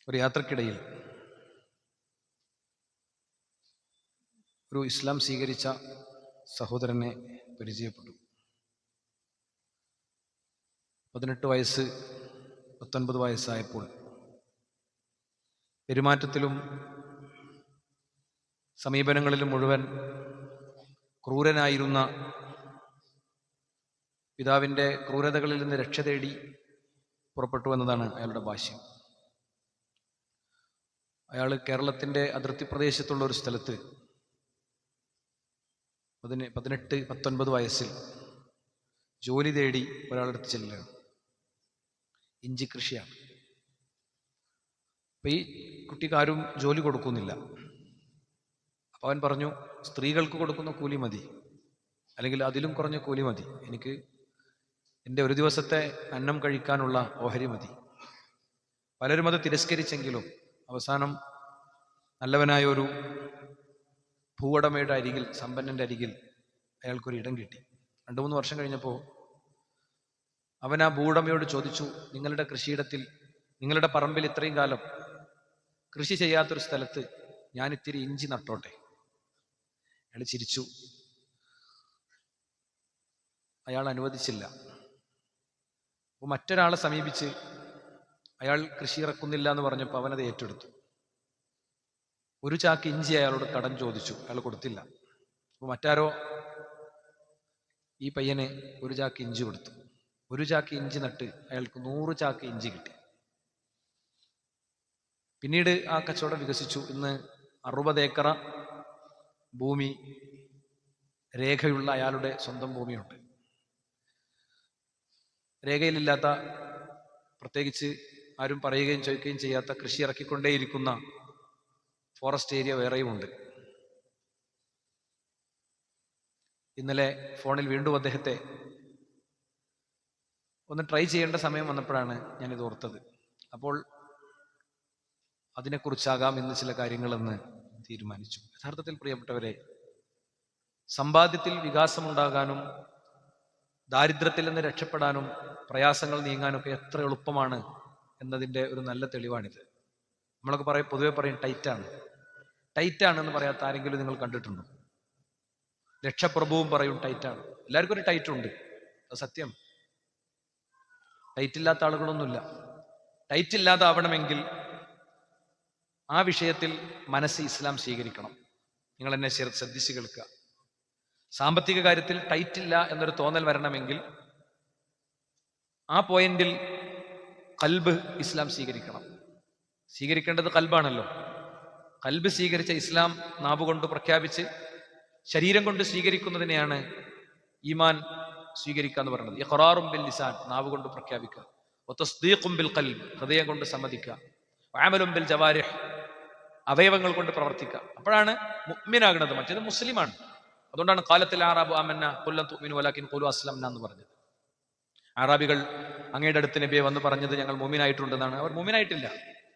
ഒരു യാത്രക്കിടയിൽ ഒരു ഇസ്ലാം സ്വീകരിച്ച സഹോദരനെ പരിചയപ്പെട്ടു. 18 വയസ്സ് 19 വയസ്സായപ്പോൾ പെരുമാറ്റത്തിലും സമീപനങ്ങളിലും മുഴുവൻ ക്രൂരനായിരുന്ന പിതാവിൻ്റെ ക്രൂരതകളിൽ നിന്ന് രക്ഷ തേടി പുറപ്പെട്ടു എന്നതാണ് അയാളുടെ ഭാഷ്യം. അയാൾ കേരളത്തിൻ്റെ അതിർത്തി പ്രദേശത്തുള്ള ഒരു സ്ഥലത്ത് 18-19 വയസ്സിൽ ജോലി തേടി ഒരാളെടുത്ത് ചെല്ലുകയാണ്. ഇഞ്ചി കൃഷിയാണ്. അപ്പം ഈ കുട്ടിക്കാരും ജോലി കൊടുക്കുന്നില്ല. അപ്പം അവൻ പറഞ്ഞു, സ്ത്രീകൾക്ക് കൊടുക്കുന്ന കൂലി മതി, അല്ലെങ്കിൽ അതിലും കുറഞ്ഞ കൂലി മതി, എനിക്ക് എൻ്റെ ഒരു ദിവസത്തെ അന്നം കഴിക്കാനുള്ള ഓഹരി മതി. പലരും അത് തിരസ്കരിച്ചെങ്കിലും അവസാനം നല്ലവനായ ഒരു ഭൂവുടമയുടെ അരികിൽ, സമ്പന്നൻ്റെ അരികിൽ അയാൾക്കൊരു ഇടം കിട്ടി. 2-3 വർഷം കഴിഞ്ഞപ്പോൾ അവൻ ആ ഭൂവുടമയോട് ചോദിച്ചു, നിങ്ങളുടെ കൃഷിയിടത്തിൽ, നിങ്ങളുടെ പറമ്പിൽ ഇത്രയും കാലം കൃഷി ചെയ്യാത്തൊരു സ്ഥലത്ത് ഞാൻ ഇത്തിരി ഇഞ്ചി നട്ടോട്ടെ? അയാൾ ചിരിച്ചു. അയാൾ അനുവദിച്ചില്ല. അപ്പോൾ മറ്റൊരാളെ സമീപിച്ച് അയാൾ കൃഷി ഇറക്കുന്നില്ല എന്ന് പറഞ്ഞപ്പോൾ അവനത് ഏറ്റെടുത്തു. ഒരു ചാക്ക് ഇഞ്ചി അയാളോട് കടം ചോദിച്ചു, അയാൾ കൊടുത്തില്ല. അപ്പോൾ മറ്റാരോ ഈ പയ്യന് ഒരു ചാക്ക് ഇഞ്ചി കൊടുത്തു. ഒരു ചാക്ക് ഇഞ്ചി നട്ട് അയാൾക്ക് 100 ചാക്ക് ഇഞ്ചി കിട്ടി. പിന്നീട് ആ കച്ചവടം വികസിച്ചു. ഇന്ന് 60 ഏക്കർ ഭൂമി രേഖയുള്ള അയാളുടെ സ്വന്തം ഭൂമിയുണ്ട്. രേഖയിലില്ലാത്ത, പ്രത്യേകിച്ച് ആരും പറയുകയും ചോദിക്കുകയും ചെയ്യാത്ത കൃഷി ഇറക്കിക്കൊണ്ടേയിരിക്കുന്ന ഫോറസ്റ്റ് ഏരിയ വേറെയുമുണ്ട്. ഇന്നലെ ഫോണിൽ വീണ്ടും അദ്ദേഹത്തെ ഒന്ന് ട്രൈ ചെയ്യേണ്ട സമയം വന്നപ്പോഴാണ് ഞാനിത് ഓർത്തത്. അപ്പോൾ അതിനെക്കുറിച്ചാകാം ഇന്ന് ചില കാര്യങ്ങളെന്ന് തീരുമാനിച്ചു. യഥാർത്ഥത്തിൽ പ്രിയപ്പെട്ടവരെ, സമ്പാദ്യത്തിൽ വികാസമുണ്ടാകാനും ദാരിദ്ര്യത്തിൽ നിന്ന് രക്ഷപ്പെടാനും പ്രയാസങ്ങൾ നീങ്ങാനൊക്കെ എത്ര എളുപ്പമാണ് എന്നതിൻ്റെ ഒരു നല്ല തെളിവാണിത്. നമ്മളൊക്കെ പൊതുവെ പറയും ടൈറ്റാണെന്ന് പറയാത്ത ആരെങ്കിലും നിങ്ങൾ കണ്ടിട്ടുണ്ടോ? രക്ഷപ്രഭുവും പറയും ടൈറ്റാണ്. എല്ലാവർക്കും ഒരു ടൈറ്റ് ഉണ്ട്, അത് സത്യം. ടൈറ്റില്ലാത്ത ആളുകളൊന്നുമില്ല. ടൈറ്റില്ലാതാവണമെങ്കിൽ ആ വിഷയത്തിൽ മനസ്സ് ഇസ്ലാം സ്വീകരിക്കണം. നിങ്ങൾ എന്നെ ശ്രദ്ധിച്ച് കേൾക്കുക. സാമ്പത്തിക കാര്യത്തിൽ ടൈറ്റില്ല എന്നൊരു തോന്നൽ വരണമെങ്കിൽ ആ പോയിന്റിൽ ഖൽബ് ഇസ്ലാം സ്വീകരിക്കണം. സ്വീകരിക്കേണ്ടത് ഖൽബാണല്ലോ. ഖൽബ് സ്വീകരിച്ച ഇസ്ലാം നാവുകൊണ്ട് പ്രഖ്യാപിച്ച് ശരീരം കൊണ്ട് സ്വീകരിക്കുന്നതിനെയാണ് ഈമാൻ സ്വീകരിക്കുക എന്ന് പറയുന്നത്. ഇഖ്റാറും ബിൽ ലിസാൻ, നാവ് കൊണ്ട് പ്രഖ്യാപിക്കുക. വതസ്ദീഖും ബിൽ ഖൽബ്, ഹൃദയം കൊണ്ട് സമ്മതിക്കുക. വഅമലും ബിൽ ജവാരിഹ്, അവയവങ്ങൾ കൊണ്ട് പ്രവർത്തിക്കുക. അപ്പോഴാണ് മുഅ്മിനാകുന്നത്. മറ്റേത് മുസ്ലിമാണ്. അതുകൊണ്ടാണ് ഖാലത്തിൽ അറാബു ആമന്ന ഖുൽ ലൻ തുഅ്മിനു വലാകിൻ ഖുലു അസ്ലംന എന്ന് പറഞ്ഞത്. അറാബികൾ അങ്ങയുടെ അടുത്ത് നബിയെ വന്ന് പറഞ്ഞത് ഞങ്ങൾ മുഅ്മിനായിട്ടുണ്ടെന്നാണ്. അവർ മുഅ്മിനായിട്ടില്ല.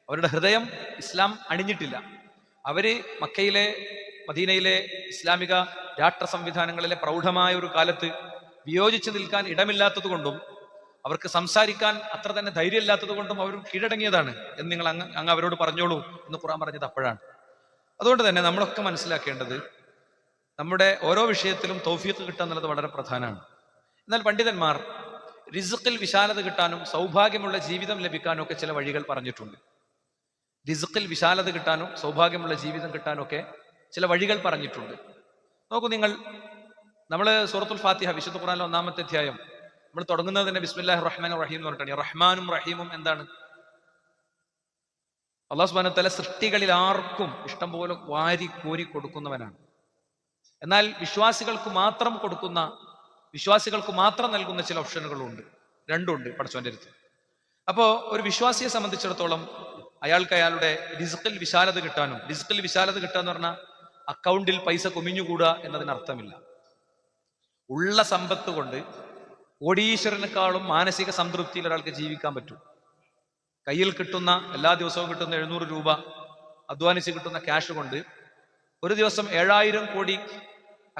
അവരുടെ ഹൃദയം ഇസ്ലാം അണിഞ്ഞിട്ടില്ല. അവര് മക്കയിലെ, മദീനയിലെ ഇസ്ലാമിക രാഷ്ട്ര സംവിധാനങ്ങളിലെ പ്രൗഢമായ ഒരു കാലത്ത് വിയോജിച്ച് നിൽക്കാൻ ഇടമില്ലാത്തത് കൊണ്ടും അവർക്ക് സംസാരിക്കാൻ അത്ര തന്നെ ധൈര്യമില്ലാത്തത് കൊണ്ടും അവർ കീഴടങ്ങിയതാണ് എന്ന് നിങ്ങൾ അങ്ങ് അവരോട് പറഞ്ഞോളൂ എന്ന് ഖുർആൻ പറഞ്ഞത് അപ്പോഴാണ്. അതുകൊണ്ട് തന്നെ നമ്മളൊക്കെ മനസ്സിലാക്കേണ്ടത് നമ്മുടെ ഓരോ വിഷയത്തിലും തൗഫീഖ് കിട്ടുക എന്നുള്ളത് വളരെ പ്രധാനമാണ്. എന്നാൽ പണ്ഡിതന്മാർ റിസ്ഖിൽ വിശാലത കിട്ടാനും സൗഭാഗ്യമുള്ള ജീവിതം ലഭിക്കാനും ഒക്കെ ചില വഴികൾ പറഞ്ഞിട്ടുണ്ട്. റിസ്ഖിൽ വിശാലത കിട്ടാനും സൗഭാഗ്യമുള്ള ജീവിതം കിട്ടാനും ഒക്കെ ചില വഴികൾ പറഞ്ഞിട്ടുണ്ട്. നോക്കൂ നിങ്ങൾ, നമ്മൾ സൂറത്തുൽ ഫാത്തിഹ, വിശുദ്ധ ഖുർആനിലെ 1-ാമത്തെ അധ്യായം നമ്മൾ തുടങ്ങുന്നത് തന്നെ ബിസ്മില്ലാഹിർ റഹ്മാനിർ റഹീം എന്ന് പറഞ്ഞിട്ടാണ്. റഹ്മാനും റഹീമും എന്താണ്? അല്ലാഹു സുബ്ഹാനഹു വ തആല സൃഷ്ടികളിൽ ആർക്കും ഇഷ്ടം പോലെ വാരി കോരി കൊടുക്കുന്നവനാണ്. എന്നാൽ വിശ്വാസികൾക്ക് മാത്രം കൊടുക്കുന്ന, വിശ്വാസികൾക്ക് മാത്രം നൽകുന്ന ചില ഓപ്ഷനുകളുണ്ട്. രണ്ടുണ്ട് പടച്ചോന്റെ അടുത്ത്. അപ്പോൾ ഒരു വിശ്വാസിയെ സംബന്ധിച്ചിടത്തോളം അയാൾക്ക് അയാളുടെ റിസ്ഖിൽ വിശാലത കിട്ടാനും, റിസ്ഖിൽ വിശാലത കിട്ടുക എന്ന് പറഞ്ഞാൽ അക്കൗണ്ടിൽ പൈസ കുമിഞ്ഞുകൂടുക എന്നതിനർത്ഥമില്ല. ഉള്ള സമ്പത്ത് കൊണ്ട് കോടീശ്വരനേക്കാളും മാനസിക സംതൃപ്തിയിൽ ഒരാൾക്ക് ജീവിക്കാൻ പറ്റും. കയ്യിൽ കിട്ടുന്ന, എല്ലാ ദിവസവും കിട്ടുന്ന 700 രൂപ അധ്വാനിച്ച് കിട്ടുന്ന ക്യാഷ് കൊണ്ട് ഒരു ദിവസം 7000 കോടി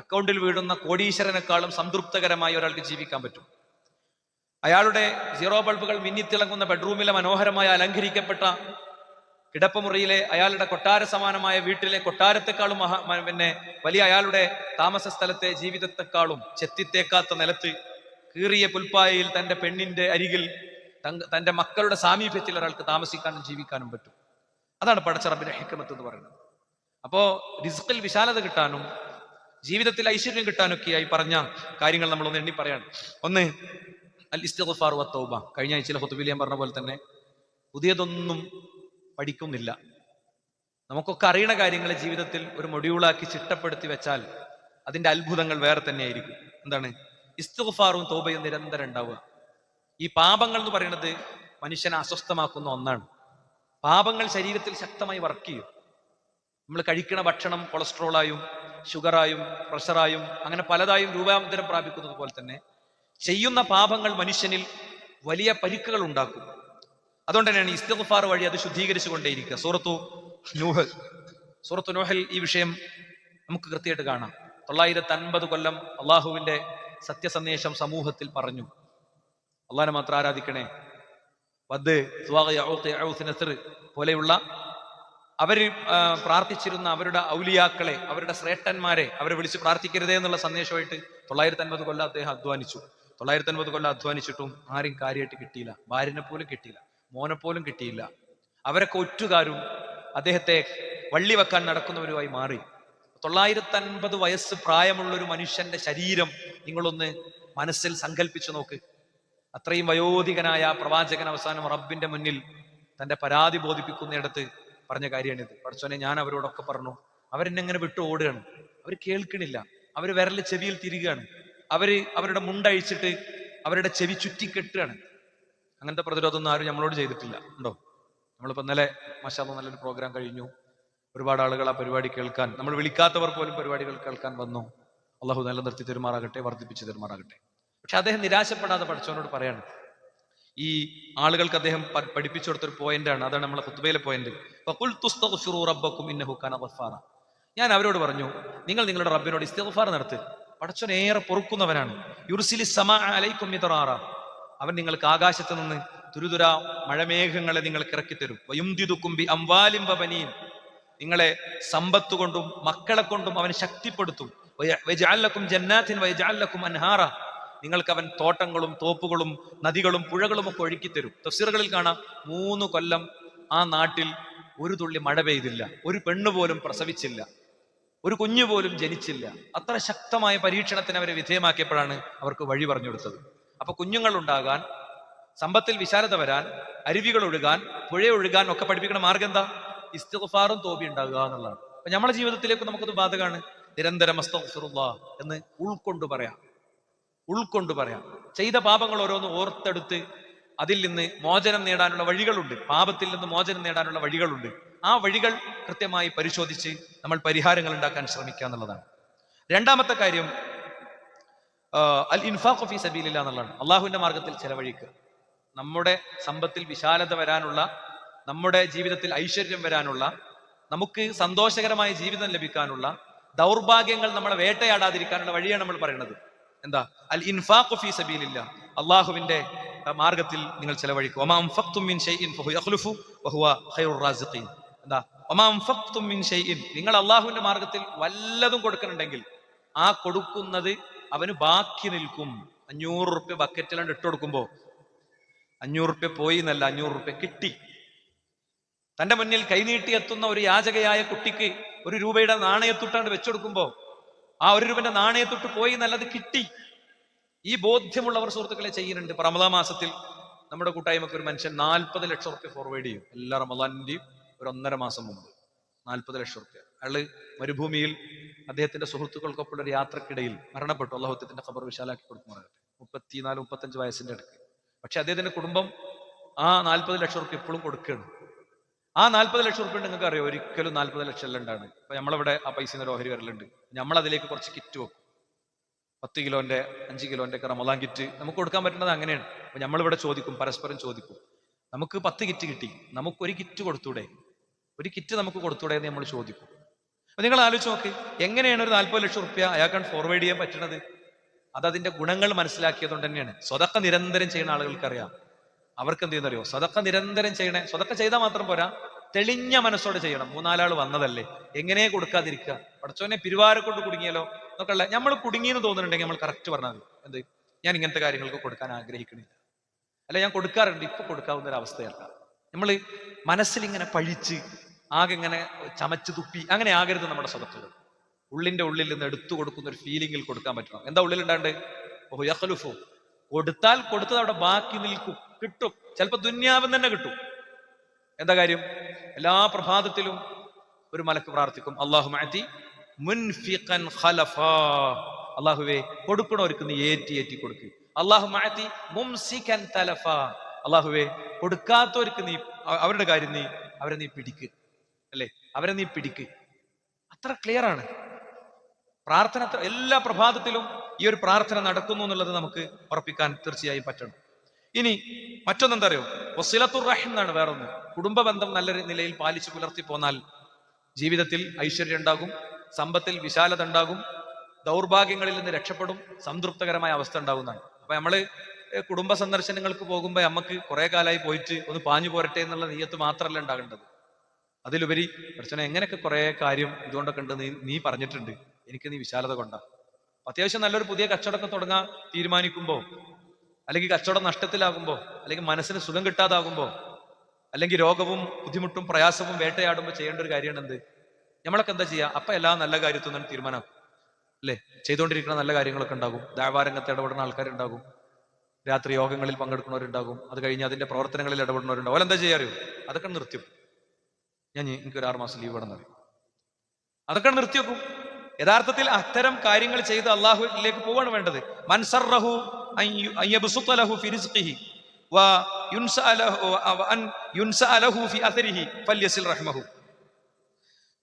അക്കൗണ്ടിൽ വീഴുന്ന കോടീശ്വരനേക്കാളും സംതൃപ്തകരമായി ഒരാൾക്ക് ജീവിക്കാൻ പറ്റും. അയാളുടെ സീറോ ബൾബുകൾ മിന്നിത്തിളങ്ങുന്ന ബെഡ്റൂമിലെ മനോഹരമായ അലങ്കരിക്കപ്പെട്ട കിടപ്പുമുറിയിലെ അയാളുടെ കൊട്ടാര സമാനമായ വീട്ടിലെ കൊട്ടാരത്തെക്കാളും പിന്നെ വലിയ അയാളുടെ താമസ സ്ഥലത്തെ ജീവിതത്തെക്കാളും ചെത്തിത്തേക്കാത്ത നിലത്ത് കീറിയ പുൽപ്പായയിൽ തന്റെ പെണ്ണിന്റെ അരികിൽ തന്റെ മക്കളുടെ സാമീപ്യത്തിൽ ഒരാൾക്ക് താമസിക്കാനും ജീവിക്കാനും പറ്റും. അതാണ് പടച്ച റബ്ബിന്റെ ഹിക്മത്ത് എന്ന് പറയുന്നത്. അപ്പോ റിസ്ഖിൽ വിശാലത കിട്ടാനും ജീവിതത്തിൽ ഐശ്വര്യം കിട്ടാനൊക്കെയായി പറഞ്ഞ കാര്യങ്ങൾ നമ്മളൊന്ന് എണ്ണി പറയാണ്. ഒന്ന്, അൽ ഇസ്തിഗ്ഫാർ വ തൗബ. കഴിഞ്ഞ ആഴ്ചയിലെ ഖുതുബിൽ ഞാൻ പറഞ്ഞ പോലെ തന്നെ പുതിയതൊന്നും പഠിക്കുന്നില്ല. നമുക്കൊക്കെ അറിയണ കാര്യങ്ങളെ ജീവിതത്തിൽ ഒരു മൊഡ്യൂളാക്കി ചിട്ടപ്പെടുത്തി വെച്ചാൽ അതിന്റെ അത്ഭുതങ്ങൾ വേറെ തന്നെയായിരിക്കും. എന്താണ്? ഇസ്തിഗ്ഫാറും തൗബയും നിരന്തരം ഉണ്ടാവുക. ഈ പാപങ്ങൾ എന്ന് പറയുന്നത് മനുഷ്യനെ അസ്വസ്ഥമാക്കുന്ന ഒന്നാണ്. പാപങ്ങൾ ശരീരത്തിൽ ശക്തമായി വർക്ക് ചെയ്യും. നമ്മൾ കഴിക്കുന്ന ഭക്ഷണം കൊളസ്ട്രോളായും ഷുഗറായും പ്രഷറായും അങ്ങനെ പലതായും രൂപാന്തരം പ്രാപിക്കുന്നത് പോലെ തന്നെ ചെയ്യുന്ന പാപങ്ങൾ മനുഷ്യനിൽ വലിയ പരിക്കുകൾ ഉണ്ടാക്കും. അതുകൊണ്ട് തന്നെയാണ് ഇസ്തിഗ്ഫാർ വഴി അത് ശുദ്ധീകരിച്ചു കൊണ്ടേയിരിക്കുക. സൂറത്തു നൂഹിൽ ഈ വിഷയം നമുക്ക് കൃത്യമായിട്ട് കാണാം. 950 കൊല്ലം അള്ളാഹുവിന്റെ സത്യസന്ദേശം സമൂഹത്തിൽ പറഞ്ഞു. അള്ളാഹിനെ മാത്രം ആരാധിക്കണേ, പോലെയുള്ള അവര് പ്രാർത്ഥിച്ചിരുന്ന അവരുടെ ഔലിയാക്കളെ, അവരുടെ ശ്രേഷ്ഠന്മാരെ അവരെ വിളിച്ച് പ്രാർത്ഥിക്കരുതേ എന്നുള്ള സന്ദേശമായിട്ട് 950 കൊല്ലം അദ്ദേഹം അധ്വാനിച്ചു. 950 കൊല്ലം അധ്വാനിച്ചിട്ടും ആരും കാര്യമായിട്ട് കിട്ടിയില്ല. ഭാര്യനെ പോലും കിട്ടിയില്ല, മോനെ പോലും കിട്ടിയില്ല. അവരൊക്കെ ഒറ്റുകാരും അദ്ദേഹത്തെ വള്ളി വെക്കാൻ നടക്കുന്നവരുമായി മാറി. 950 വയസ്സ് പ്രായമുള്ള ഒരു മനുഷ്യന്റെ ശരീരം നിങ്ങളൊന്ന് മനസ്സിൽ സങ്കല്പിച്ചു നോക്ക്. അത്രയും വയോധികനായ പ്രവാചകൻ അവസാനം റബ്ബിന്റെ മുന്നിൽ തന്റെ പരാതി ബോധിപ്പിക്കുന്നിടത്ത് പറഞ്ഞ കാര്യമാണിത്. പഠിച്ചോനെ, ഞാൻ അവരോടൊക്കെ പറഞ്ഞു, അവരെന്നെങ്ങനെ വിട്ടു ഓടുകയാണ്, അവർ കേൾക്കണില്ല, അവര് വിരല് ചെവിയിൽ തിരികുകയാണ്, അവരുടെ മുണ്ടഴിച്ചിട്ട് അവരുടെ ചെവി ചുറ്റിക്കെട്ടുകയാണ്. അങ്ങനത്തെ പ്രതിരോധമൊന്നും ആരും നമ്മളോട് ചെയ്തിട്ടില്ല. ഉണ്ടോ? നമ്മളിപ്പോ ഇന്നലെ മാഷാഅല്ലാഹ് നല്ലൊരു പ്രോഗ്രാം കഴിഞ്ഞു. ഒരുപാട് ആളുകൾ ആ പരിപാടി കേൾക്കാൻ, നമ്മൾ വിളിക്കാത്തവർ പോലും പരിപാടികൾ കേൾക്കാൻ വന്നു. അള്ളാഹു നിലനിർത്തി തെരുമാറാകട്ടെ, വർദ്ധിപ്പിച്ച് തെരുമാറാകട്ടെ. പക്ഷെ അദ്ദേഹം നിരാശപ്പെടാതെ പഠിച്ചവനോട് പറയാണ്. ഈ ആളുകൾക്ക് അദ്ദേഹം പഠിപ്പിച്ചു കൊടുത്തൊരു പോയിന്റാണ്, അതാണ് നമ്മളെ ഖുത്ബയിലെ പോയിന്റ്. ഞാൻ അവരോട് പറഞ്ഞു, നിങ്ങൾ നിങ്ങളുടെ റബ്ബിനോട് ഇസ്തിഗ്ഫാർ നടത്ത്, പടച്ചോൻ ഏറെ പൊറുക്കുന്നവനാണ്. യുർസിലി സമാ അലൈക്കും മിദ്റാറ, അവൻ നിങ്ങൾക്ക് ആകാശത്ത് നിന്ന് തുരുതുരാ മഴമേഘങ്ങളെ നിങ്ങൾക്ക് ഇറക്കിത്തരും. വയുംദിദുക്കും ബി അംവാലിൻ വബനീൻ, നിങ്ങളെ സമ്പത്ത് കൊണ്ടും മക്കളെ കൊണ്ടും അവൻ ശക്തിപ്പെടുത്തും. വയജഅൽ ലക്കും ജന്നാത്തിൻ വയജഅൽ ലക്കും അൻഹാറ, നിങ്ങൾക്ക് അവൻ തോട്ടങ്ങളും തോപ്പുകളും നദികളും പുഴകളും ഒക്കെ ഒഴുക്കിത്തരും. തഫ്സീറുകളിൽ കാണാം 3 കൊല്ലം ആ നാട്ടിൽ ഒരു തുള്ളി മഴ പെയ്തില്ല, ഒരു പെണ്ണ് പോലും പ്രസവിച്ചില്ല, ഒരു കുഞ്ഞു പോലും ജനിച്ചില്ല. അത്ര ശക്തമായ പരീക്ഷണത്തിന് അവരെ വിധേയമാക്കിയപ്പോഴാണ് അവർക്ക് വഴി പറഞ്ഞു കൊടുത്തത്. അപ്പൊ കുഞ്ഞുങ്ങൾ ഉണ്ടാകാൻ, സമ്പത്തിൽ വിശാലത വരാൻ, അരുവികൾ ഒഴുകാൻ, പുഴ ഒഴുകാൻ ഒക്കെ പഠിപ്പിക്കുന്ന മാർഗം എന്താ? ഇസ്തിഗ്ഫാറും തോബി ഉണ്ടാകുക എന്നുള്ളതാണ്. അപ്പൊ നമ്മുടെ ജീവിതത്തിലേക്ക് നമുക്കത് ബാധകമാണ്. നിരന്തരം അസ്തഗ്ഫിറുല്ലാഹ് എന്ന് ഉൾക്കൊണ്ടു പറയാം. ചെയ്ത പാപങ്ങൾ ഓരോന്ന് ഓർത്തെടുത്ത് അതിൽ നിന്ന് മോചനം നേടാനുള്ള വഴികളുണ്ട്. പാപത്തിൽ നിന്ന് മോചനം നേടാനുള്ള വഴികളുണ്ട്. ആ വഴികൾ കൃത്യമായി പരിശോധിച്ച് നമ്മൾ പരിഹാരങ്ങൾ ഉണ്ടാക്കാൻ ശ്രമിക്കുക എന്നുള്ളതാണ്. രണ്ടാമത്തെ കാര്യം അൽ ഇൻഫാഖു ഫീ സബീലില്ലാഹ് എന്നുള്ളതാണ്. അള്ളാഹുവിന്റെ മാർഗത്തിൽ ചെലവഴിക്കുക. നമ്മുടെ സമ്പത്തിൽ വിശാലത വരാനുള്ള, നമ്മുടെ ജീവിതത്തിൽ ഐശ്വര്യം വരാനുള്ള, നമുക്ക് സന്തോഷകരമായ ജീവിതം ലഭിക്കാനുള്ള, ദൗർഭാഗ്യങ്ങൾ നമ്മളെ വേട്ടയാടാതിരിക്കാനുള്ള വഴിയാണ് നമ്മൾ പറയുന്നത്. എന്താ? അൽ ഇൻഫാഖു ഫീ സബീലില്ലാഹ്, അള്ളാഹുവിന്റെ മാർഗത്തിൽ നിങ്ങൾ ചെലവഴിക്കുക. വമാ അൻഫഖ്തും മിൻ ഷൈഇൻ ഫഹുവ യഖ്ലുഫു വഹുവ ഖൈറുർ റാസിഖീൻ. എന്താ? വമാ അൻഫഖ്തും മിൻ ഷൈഇൻ, നിങ്ങൾ അള്ളാഹുവിന്റെ മാർഗത്തിൽ വല്ലതും കൊടുക്കുന്നുണ്ടെങ്കിൽ ആ കൊടുക്കുന്നത് അവന് ബാക്കി നിൽക്കും. 500 റുപ്യ ബക്കറ്റിലാണ്ട് ഇട്ട് കൊടുക്കുമ്പോ 500 റുപ്യ പോയി എന്നല്ല, 500 റുപ്യ കിട്ടി. തന്റെ മുന്നിൽ കൈനീട്ടി എത്തുന്ന ഒരു യാചകയായ കുട്ടിക്ക് 1 രൂപയുടെ നാണയത്തുട്ടാണ്ട് വെച്ചുകൊടുക്കുമ്പോ ആ 1 രൂപന്റെ നാണയത്തൊട്ട് പോയി എന്നല്ലത് കിട്ടി. ഈ ബോധ്യമുള്ളവർ സുഹൃത്തുക്കളെ ചെയ്യുന്നുണ്ട്. ഇപ്പൊ റമദാൻ മാസത്തിൽ നമ്മുടെ കൂട്ടായ്മക്ക് ഒരു മനുഷ്യൻ 40 ലക്ഷം റുപ്യ ഫോർവേഡ് ചെയ്യും. എല്ലാ റമദാനിന്റെയും ഒരു 1.5 മാസം മുമ്പ് 40 ലക്ഷം റുപ്യ. അയാള് മരുഭൂമിയിൽ അദ്ദേഹത്തിന്റെ സുഹൃത്തുക്കൾക്കൊപ്പം ഒരു യാത്രക്കിടയിൽ മരണപ്പെട്ടു. അള്ളാഹുത്തിന്റെ ഖബർ വിശാലാക്കി കൊടുത്തു പറയട്ടെ. 34-35 വയസ്സിന്റെ അടുക്ക്. പക്ഷെ അദ്ദേഹത്തിന്റെ കുടുംബം ആ 40 ലക്ഷം റുപ്യ എപ്പോഴും കൊടുക്കുകയാണ്. ആ 40 ലക്ഷം റുപ്യ നിങ്ങൾക്ക് അറിയാം, ഒരിക്കലും 40 ലക്ഷം അല്ല ഉണ്ടാണ്. ഇപ്പൊ നമ്മളിവിടെ ആ പൈസ ഒരു ഓഹരി വരലുണ്ട്. നമ്മൾ അതിലേക്ക് കുറച്ച് കിറ്റ് വെക്കും. 10 കിലോന്റെ 5 കിലോന്റെ ഒക്കെ റമദാൻ കിറ്റ് നമുക്ക് കൊടുക്കാൻ പറ്റുന്നത് അങ്ങനെയാണ്. അപ്പൊ നമ്മളിവിടെ ചോദിക്കും, പരസ്പരം ചോദിക്കും, നമുക്ക് 10 കിറ്റ് കിട്ടി, നമുക്ക് ഒരു കിറ്റ് കൊടുത്തൂടെ, ഒരു കിറ്റ് നമുക്ക് കൊടുത്തൂടെ എന്ന് നമ്മൾ ചോദിക്കും. അപ്പൊ നിങ്ങൾ ആലോചിച്ച് നോക്ക്, എങ്ങനെയാണ് ഒരു 40 ലക്ഷം റുപ്യ അയാൾക്കാണ് ഫോർവേഡ് ചെയ്യാൻ പറ്റുന്നത്? അതതിന്റെ ഗുണങ്ങൾ മനസ്സിലാക്കിയതുകൊണ്ട് തന്നെയാണ്. സ്വതക്ക നിരന്തരം ചെയ്യുന്ന ആളുകൾക്ക് അറിയാം. അവർക്ക് എന്ത് ചെയ്യുന്നറിയോ? സ്വതക്ക നിരന്തരം ചെയ്യണേ. സ്വതക്ക ചെയ്താൽ മാത്രം പോരാ, തെളിഞ്ഞ മനസ്സോടെ ചെയ്യണം. മൂന്നാലാൾ വന്നതല്ലേ, എങ്ങനെ കൊടുക്കാതിരിക്കുക? പടച്ചോനെ പിരിവാരെ കൊണ്ട് കുടുങ്ങിയാലോ എന്നൊക്കെയുള്ള നമ്മൾ കുടുങ്ങിയെന്ന് തോന്നുന്നുണ്ടെങ്കിൽ നമ്മൾ കറക്റ്റ് പറഞ്ഞാൽ മതി. എന്ത്, ഞാൻ ഇങ്ങനത്തെ കാര്യങ്ങൾക്ക് കൊടുക്കാൻ ആഗ്രഹിക്കണില്ല, അല്ല ഞാൻ കൊടുക്കാറുണ്ട്, ഇപ്പൊ കൊടുക്കാവുന്ന ഒരു അവസ്ഥയല്ല. നമ്മൾ മനസ്സിലിങ്ങനെ പഴിച്ച് ആകെ ഇങ്ങനെ ചമച്ച് തുപ്പി അങ്ങനെ ആകരുത് നമ്മുടെ സ്വതത്തുകൾ. ഉള്ളിന്റെ ഉള്ളിൽ നിന്ന് എടുത്തു കൊടുക്കുന്ന ഒരു ഫീലിംഗിൽ കൊടുക്കാൻ പറ്റണം. എന്താ ഉള്ളിലുണ്ടാണ്ട്? ഓഹ് യഖ്ലുഫു, കൊടുത്താൽ കൊടുത്തത് അവിടെ ബാക്കി നിൽക്കും, കിട്ടും, ചിലപ്പോ ദുന്യാവിൽ തന്നെ കിട്ടും. എന്താ കാര്യം? എല്ലാ പ്രഭാതത്തിലും ഒരു മലക്ക് പ്രാർത്ഥിക്കും, അല്ലാഹുമ്മഅതി മുൻഫിഖൻ ഖലഫാ, അല്ലാഹുവേ കൊടുക്കണവർക്ക് നീ ഏറ്റി ഏറ്റി കൊടുക്ക്. അല്ലാഹുമ്മഅതി മുംസികൻ തലഫാ, അല്ലാഹുവേ കൊടുക്കാത്തവർക്ക് നീ അവരുടെ കാര്യം നീ അവരെ നീ പിടിക്ക്, അല്ലേ, അവരെ നീ പിടിക്ക്. അത്ര ക്ലിയർ ആണ് പ്രാർത്ഥന. എല്ലാ പ്രഭാതത്തിലും ഈ ഒരു പ്രാർത്ഥന നടക്കുന്നു എന്നുള്ളത് നമുക്ക് ഉറപ്പിക്കാൻ തീർച്ചയായും പറ്റണം. ഇനി മറ്റൊന്നെന്താ അറിയോ? വസിലത്തുർ റഹിം എന്നാണ് വേറൊന്ന്. കുടുംബ ബന്ധം നല്ല നിലയിൽ പാലിച്ചു പുലർത്തി പോന്നാൽ ജീവിതത്തിൽ ഐശ്വര്യം ഉണ്ടാകും, സമ്പത്തിൽ വിശാലത ഉണ്ടാകും, ദൗർഭാഗ്യങ്ങളിൽ നിന്ന് രക്ഷപ്പെടും, സംതൃപ്തകരമായ അവസ്ഥ ഉണ്ടാകുന്നതാണ്. അപ്പൊ നമ്മള് കുടുംബ സന്ദർശനങ്ങൾക്ക് പോകുമ്പോൾ നമുക്ക് കുറെ കാലമായി പോയിട്ട് ഒന്ന് പാഞ്ഞു പോരട്ടെ എന്നുള്ള നീയത്ത് മാത്രമല്ല ഉണ്ടാകേണ്ടത്. അതിലുപരി പ്രശ്നം എങ്ങനെയൊക്കെ കുറെ കാര്യം ഇതുകൊണ്ടൊക്കെ ഉണ്ട് നീ പറഞ്ഞിട്ടുണ്ട്, എനിക്ക് നീ വിശാലത കൊണ്ടാ. അത്യാവശ്യം നല്ലൊരു പുതിയ കച്ചവടമൊക്കെ തുടങ്ങാൻ തീരുമാനിക്കുമ്പോ, അല്ലെങ്കിൽ കച്ചവടം നഷ്ടത്തിലാകുമ്പോ, അല്ലെങ്കിൽ മനസ്സിന് സുഖം കിട്ടാതാകുമ്പോ, അല്ലെങ്കിൽ രോഗവും ബുദ്ധിമുട്ടും പ്രയാസവും വേട്ടയാടുമ്പോൾ ചെയ്യേണ്ട ഒരു കാര്യമാണ് എന്ത്? നമ്മളൊക്കെ എന്താ ചെയ്യുക? അപ്പൊ എല്ലാ നല്ല കാര്യത്തൊന്നും തീരുമാനമാക്കും, അല്ലേ? ചെയ്തുകൊണ്ടിരിക്കുന്ന നല്ല കാര്യങ്ങളൊക്കെ ഉണ്ടാകും, ദഅ്വാരംഗത്ത് ഇടപെടുന്ന ആൾക്കാരുണ്ടാകും, രാത്രി യോഗങ്ങളിൽ പങ്കെടുക്കുന്നവരുണ്ടാകും, അത് കഴിഞ്ഞ് അതിന്റെ പ്രവർത്തനങ്ങളിൽ ഇടപെടുന്നവരുണ്ടാവും. അതെന്താ ചെയ്യാറിയോ? അതൊക്കെ നിർത്തിയും എനിക്കൊരു 6 മാസം ലീവ് വേണമെന്ന് പറയും, അതൊക്കെ നിർത്തിവെക്കും. യഥാർത്ഥത്തിൽ അത്തരം കാര്യങ്ങൾ ചെയ്ത് അള്ളാഹുവിലേക്ക് പോവാണ് വേണ്ടത്. മൻസറഹു അയ്യബ്സുതലഹു ഫി റിസ്ഖിഹി വ യുൻസഅലഹു ഫി അഥരിഹി ഫല്യസിൽ റഹ്മഹു.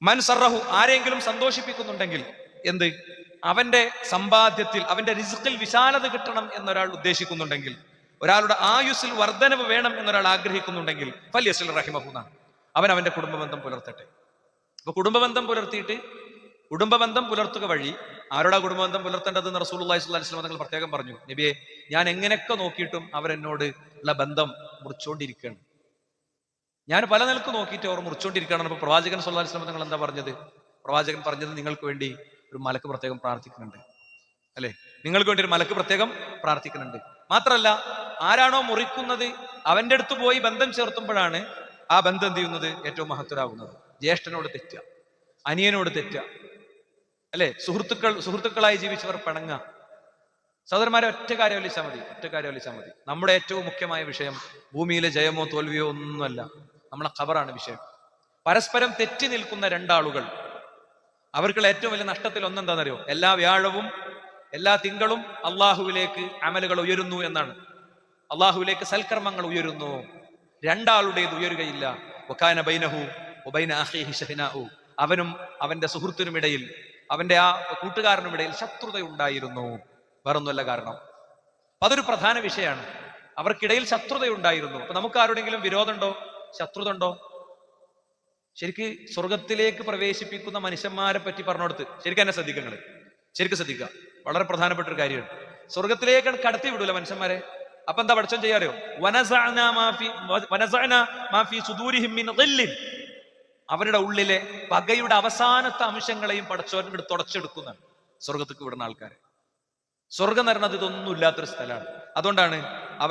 മൻസറഹു, ആരെങ്കിലും സന്തോഷിപ്പിക്കുന്നുണ്ടെങ്കിൽ എന്ത്? അവന്റെ സമ്പാദ്യത്തിൽ, അവന്റെ റിസ്ഖിൽ വിശാലത കിട്ടണം എന്നൊരാൾ ഉദ്ദേശിക്കുന്നുണ്ടെങ്കിൽ, ഒരാളുടെ ആയുസ്സിൽ വർധനവ് വേണം എന്നൊരാൾ ആഗ്രഹിക്കുന്നുണ്ടെങ്കിൽ ഫല്യസിൽ റഹിമഹു എന്നാണ്. അവന്റെ കുടുംബബന്ധം പുലർത്തട്ടെ. അപ്പൊ കുടുംബബന്ധം പുലർത്തിയിട്ട്, കുടുംബബന്ധം പുലർത്തുക വഴി ആരോടാ കുടുംബബന്ധം പുലർത്തേണ്ടതെന്ന് റസൂലുള്ളാഹി സ്വല്ലല്ലാഹു അലൈഹി വസല്ലം തങ്ങൾ പ്രത്യേകം പറഞ്ഞു. നബിയെ, ഞാൻ എങ്ങനെയൊക്കെ നോക്കിയിട്ടും അവരെന്നോട് ഉള്ള ബന്ധം മുറിച്ചുകൊണ്ടിരിക്കുകയാണ്, ഞാൻ പല നിലക്ക് നോക്കിയിട്ട് അവർ മുറിച്ചുകൊണ്ടിരിക്കുകയാണ്. അപ്പൊ പ്രവാചകൻ സ്വല്ലല്ലാഹു അലൈഹി വസല്ലം തങ്ങൾ എന്താ പറഞ്ഞത്? പ്രവാചകൻ പറഞ്ഞത്, നിങ്ങൾക്ക് വേണ്ടി ഒരു മലക്ക് പ്രത്യേകം പ്രാർത്ഥിക്കുന്നുണ്ട്, അല്ലെ? നിങ്ങൾക്ക് വേണ്ടി ഒരു മലക്ക് പ്രത്യേകം പ്രാർത്ഥിക്കുന്നുണ്ട്. മാത്രല്ല, ആരാണോ മുറിക്കുന്നത് അവന്റെ അടുത്ത് പോയി ബന്ധം ചേർത്തുമ്പോഴാണ് ആ ബന്ധം എന്ത് ചെയ്യുന്നത്? ഏറ്റവും മഹത്തരാകുന്നത്. ജ്യേഷ്ഠനോട് തെറ്റുക, അനിയനോട് തെറ്റുക, അല്ലെ? സുഹൃത്തുക്കളായി ജീവിച്ചവർ പിണങ്ങുക. സഹോദരന്മാരെ, ഒറ്റ കാര്യം വലിച്ചാൽ മതി. നമ്മുടെ ഏറ്റവും മുഖ്യമായ വിഷയം ഭൂമിയിലെ ജയമോ തോൽവിയോ ഒന്നുമല്ല, നമ്മളെ ഖബറാണ് വിഷയം. പരസ്പരം തെറ്റി നിൽക്കുന്ന രണ്ടാളുകൾ, അവർക്കുള്ള ഏറ്റവും വലിയ നഷ്ടത്തിൽ ഒന്നെന്താണെന്നറിയോ? എല്ലാ വ്യാഴവും എല്ലാ തിങ്കളും അള്ളാഹുവിലേക്ക് അമലുകൾ ഉയരുന്നു എന്നാണ്. അള്ളാഹുവിലേക്ക് സൽക്കർമ്മങ്ങൾ ഉയരുന്നു, രണ്ടാളുടേത് ഉയരുകയില്ല. വകാന ബൈനഹു വബൈന അഖീഹി ശഹ്നാഉ, അവനും അവന്റെ സുഹൃത്തിനുമിടയിൽ, അവന്റെ ആ കൂട്ടുകാരനുമിടയിൽ ശത്രുതയുണ്ടായിരുന്നു. വേറൊന്നുമല്ല കാരണം. അതൊരു പ്രധാന വിഷയമാണ്. അവർക്കിടയിൽ ശത്രുതയുണ്ടായിരുന്നു. അപ്പൊ നമുക്ക് ആരോടെങ്കിലും വിരോധമുണ്ടോ, ശത്രുത ഉണ്ടോ? ശരിക്ക് സ്വർഗത്തിലേക്ക് പ്രവേശിപ്പിക്കുന്ന മനുഷ്യന്മാരെ പറ്റി പറഞ്ഞുകൊടുത്ത് ശരിക്കും എന്നെ ശ്രദ്ധിക്കുക, ശരിക്കും ശ്രദ്ധിക്കുക. വളരെ പ്രധാനപ്പെട്ട ഒരു കാര്യമാണ്. സ്വർഗത്തിലേക്ക് കടത്തി വിടൂല മനുഷ്യന്മാരെ. അപ്പൊ എന്താ പഠിച്ചോൻ ചെയ്യാറിയോ? അവരുടെ ഉള്ളിലെ പകയുടെ അവസാനത്തെ അംശങ്ങളെയും പടച്ചോൻ ഇവിടെ തുടച്ചെടുക്കുന്നതാണ് സ്വർഗത്തേക്ക് വിടുന്ന ആൾക്കാരെ. സ്വർഗം എന്ന് പറയുന്നത് ഇതൊന്നും ഇല്ലാത്തൊരു സ്ഥലമാണ്. അതുകൊണ്ടാണ്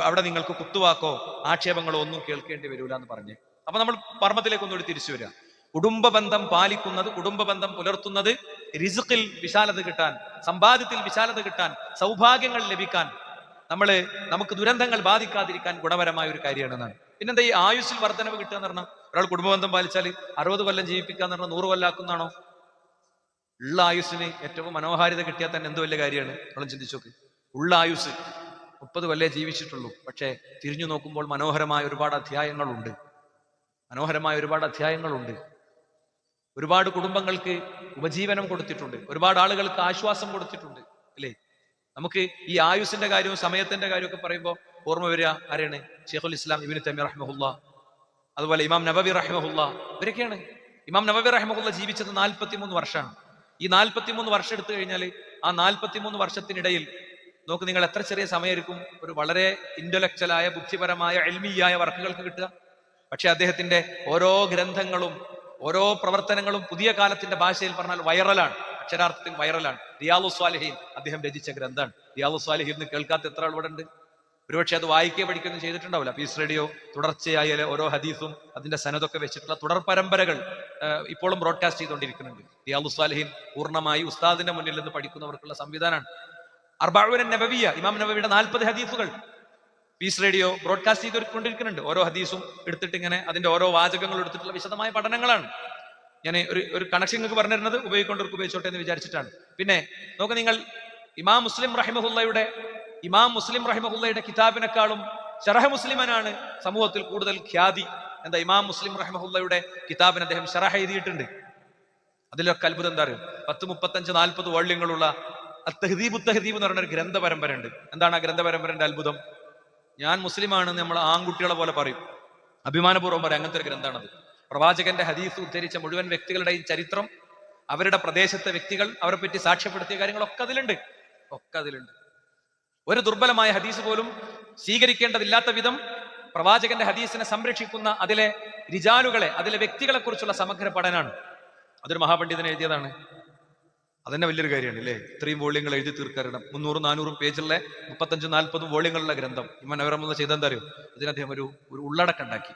അവിടെ നിങ്ങൾക്ക് കുത്തുവാക്കോ ആക്ഷേപങ്ങളോ ഒന്നും കേൾക്കേണ്ടി വരൂല എന്ന് പറഞ്ഞ്. അപ്പൊ നമ്മൾ പർമ്മത്തിലേക്ക് ഒന്നുകൂടി തിരിച്ചു വരിക. കുടുംബ ബന്ധം പാലിക്കുന്നത്, കുടുംബ ബന്ധം പുലർത്തുന്നത് റിസ്ഖിൽ വിശാലത കിട്ടാൻ, സമ്പാദ്യത്തിൽ വിശാലത കിട്ടാൻ, സൗഭാഗ്യങ്ങൾ ലഭിക്കാൻ, നമുക്ക് ദുരന്തങ്ങൾ ബാധിക്കാതിരിക്കാൻ ഗുണപരമായ ഒരു കാര്യമാണെന്നാണ്. പിന്നെന്താ ഈ ആയുസ്സിൽ വർധനവ് കിട്ടുക എന്ന് പറഞ്ഞാൽ? ഒരാൾ കുടുംബബന്ധം പാലിച്ചാൽ 60 കൊല്ലം ജീവിപ്പിക്കാന്ന് പറഞ്ഞാൽ 100 കൊല്ലാക്കുന്നാണോ? ഉള്ള ആയുസ്സിന് ഏറ്റവും മനോഹാരിത കിട്ടിയാൽ തന്നെ എന്ത് വലിയ കാര്യമാണ്. നമ്മൾ ചിന്തിച്ചു നോക്ക്. ഉള്ള ആയുസ് 30 കൊല്ലേ ജീവിച്ചിട്ടുള്ളൂ, പക്ഷേ തിരിഞ്ഞു നോക്കുമ്പോൾ മനോഹരമായ ഒരുപാട് അധ്യായങ്ങളുണ്ട്. ഒരുപാട് കുടുംബങ്ങൾക്ക് ഉപജീവനം കൊടുത്തിട്ടുണ്ട്, ഒരുപാട് ആളുകൾക്ക് ആശ്വാസം കൊടുത്തിട്ടുണ്ട്, അല്ലേ? നമുക്ക് ഈ ആയുസിന്റെ കാര്യവും സമയത്തിന്റെ കാര്യവും ഒക്കെ പറയുമ്പോൾ ഓർമ്മ വരിക ആരെയാണ്? ശൈഖുൽ ഇസ്ലാം ഇബ്നു തൈമിയ്യ റഹിമഹുല്ലാ, അതുപോലെ ഇമാം നവവി റഹിമഹുല്ലാ, ഇവരൊക്കെയാണ്. ഇമാം നവവി റഹിമഹുല്ലാ ജീവിച്ചത് 43 വർഷമാണ്. ഈ 43 വർഷം എടുത്തു കഴിഞ്ഞാൽ ആ 43 വർഷത്തിനിടയിൽ നോക്ക്, നിങ്ങൾ എത്ര ചെറിയ സമയമായിരിക്കും ഒരു വളരെ ഇന്റലക്ച്വലായ, ബുദ്ധിപരമായ, എൽമിയായ വർക്കുകൾക്ക് കിട്ടുക. പക്ഷെ അദ്ദേഹത്തിന്റെ ഓരോ ഗ്രന്ഥങ്ങളും ഓരോ പ്രവർത്തനങ്ങളും പുതിയ കാലത്തിന്റെ ഭാഷയിൽ പറഞ്ഞാൽ വൈറലാണ്, അക്ഷരാർത്ഥത്തിൽ വൈറലാണ്. റിയാദുസ് സ്വാലിഹീൻ അദ്ദേഹം രചിച്ച ഗ്രന്ഥമാണ്. റിയാദുസ് സ്വാലിഹീൻ എന്ന് കേൾക്കാത്ത എത്ര ആൾ ഇവിടെ ഉണ്ട്? ഒരുപക്ഷെ അത് വായിക്കുകയോ പഠിക്കുകയൊന്നും ചെയ്തിട്ടുണ്ടാവില്ല. പീസ് റേഡിയോ തുടർച്ചയായ ഓരോ ഹദീസും അതിന്റെ സനദൊക്കെ വെച്ചിട്ടുള്ള തുടർ പരമ്പരകൾ ഇപ്പോഴും ബ്രോഡ്കാസ്റ്റ് ചെയ്തുകൊണ്ടിരിക്കുന്നുണ്ട്. റിയാദുസ് സ്വാലിഹീൻ പൂർണ്ണമായി ഉസ്താദിന്റെ മുന്നിൽ നിന്ന് പഠിക്കുന്നവർക്കുള്ള സംവിധാനമാണ്. അർബഊന നബവിയ, ഇമാം നബവിയുടെ 40 ഹദീസുകൾ പീസ് റേഡിയോ ബ്രോഡ്കാസ്റ്റ് ചെയ്തുകൊണ്ടിരിക്കുന്നുണ്ട്. ഓരോ ഹദീസും എടുത്തിട്ട് ഇങ്ങനെ അതിന്റെ ഓരോ വാചകങ്ങളും എടുത്തിട്ടുള്ള വിശദമായ പഠനങ്ങളാണ്. ഞാൻ ഒരു കണക്ഷൻ നിങ്ങൾക്ക് പറഞ്ഞിരുന്നത് ഉപയോഗിക്കൊണ്ടവർക്ക് ഉപയോഗിച്ചോട്ടെ എന്ന് വിചാരിച്ചിട്ടാണ്. പിന്നെ നോക്ക് നിങ്ങൾ, ഇമാം മുസ്ലിം റഹിമഹുല്ലയുടെ കിതാബിനെക്കാളും ശറഹ് മുസ്ലിമനാണ് സമൂഹത്തിൽ കൂടുതൽ ഖ്യാതി. എന്താ, ഇമാം മുസ്ലിം റഹിമഹുല്ലയുടെ കിതാബിന് അദ്ദേഹം ശറഹ് എഴുതിയിട്ടുണ്ട്. അതിലൊക്കെ അത്ഭുതം എന്താ അറിയും? 10, 35, 40 വോള്യങ്ങളുള്ള തഹ്ദീബ് എന്ന് പറയുന്ന ഒരു ഗ്രന്ഥ പരമ്പര ഉണ്ട്. എന്താണ് ആ ഗ്രന്ഥ പരമ്പരന്റെ അത്ഭുതം? ഞാൻ മുസ്ലിമാണെന്ന് നമ്മൾ ആൺകുട്ടികളെ പോലെ പറയും, അഭിമാനപൂർവ്വം പറയും. അങ്ങനത്തെ ഒരു ഗ്രന്ഥമാണത്. പ്രവാചകന്റെ ഹദീസ് ഉദ്ധരിച്ച മുഴുവൻ വ്യക്തികളുടെയും ചരിത്രം, അവരുടെ പ്രദേശത്തെ വ്യക്തികൾ, അവരെ പറ്റി സാക്ഷ്യപ്പെടുത്തിയ കാര്യങ്ങളൊക്കെ അതിലുണ്ട്. ഒരു ദുർബലമായ ഹദീസ് പോലും സ്വീകരിക്കേണ്ടതില്ലാത്ത വിധം പ്രവാചകന്റെ ഹദീസിനെ സംരക്ഷിക്കുന്ന അതിലെ റിജാലുകളെ, അതിലെ വ്യക്തികളെ കുറിച്ചുള്ള സമഗ്ര പഠനമാണ്. അതൊരു മഹാപണ്ഡിതൻ എഴുതിയതാണ്. അതന്നെ വലിയൊരു കാര്യമാണ് അല്ലേ? ഇത്രയും വോള്യങ്ങൾ എഴുതി തീർക്കാരണം. 300-400 പേജുള്ള 35-40 വോള്യങ്ങളുള്ള ഗ്രന്ഥം ഇമാം നവവി ചെയ്തെന്താ അറിയോ? ഇതിന് അദ്ദേഹം ഒരു ഉള്ളടക്കം ഉണ്ടാക്കി.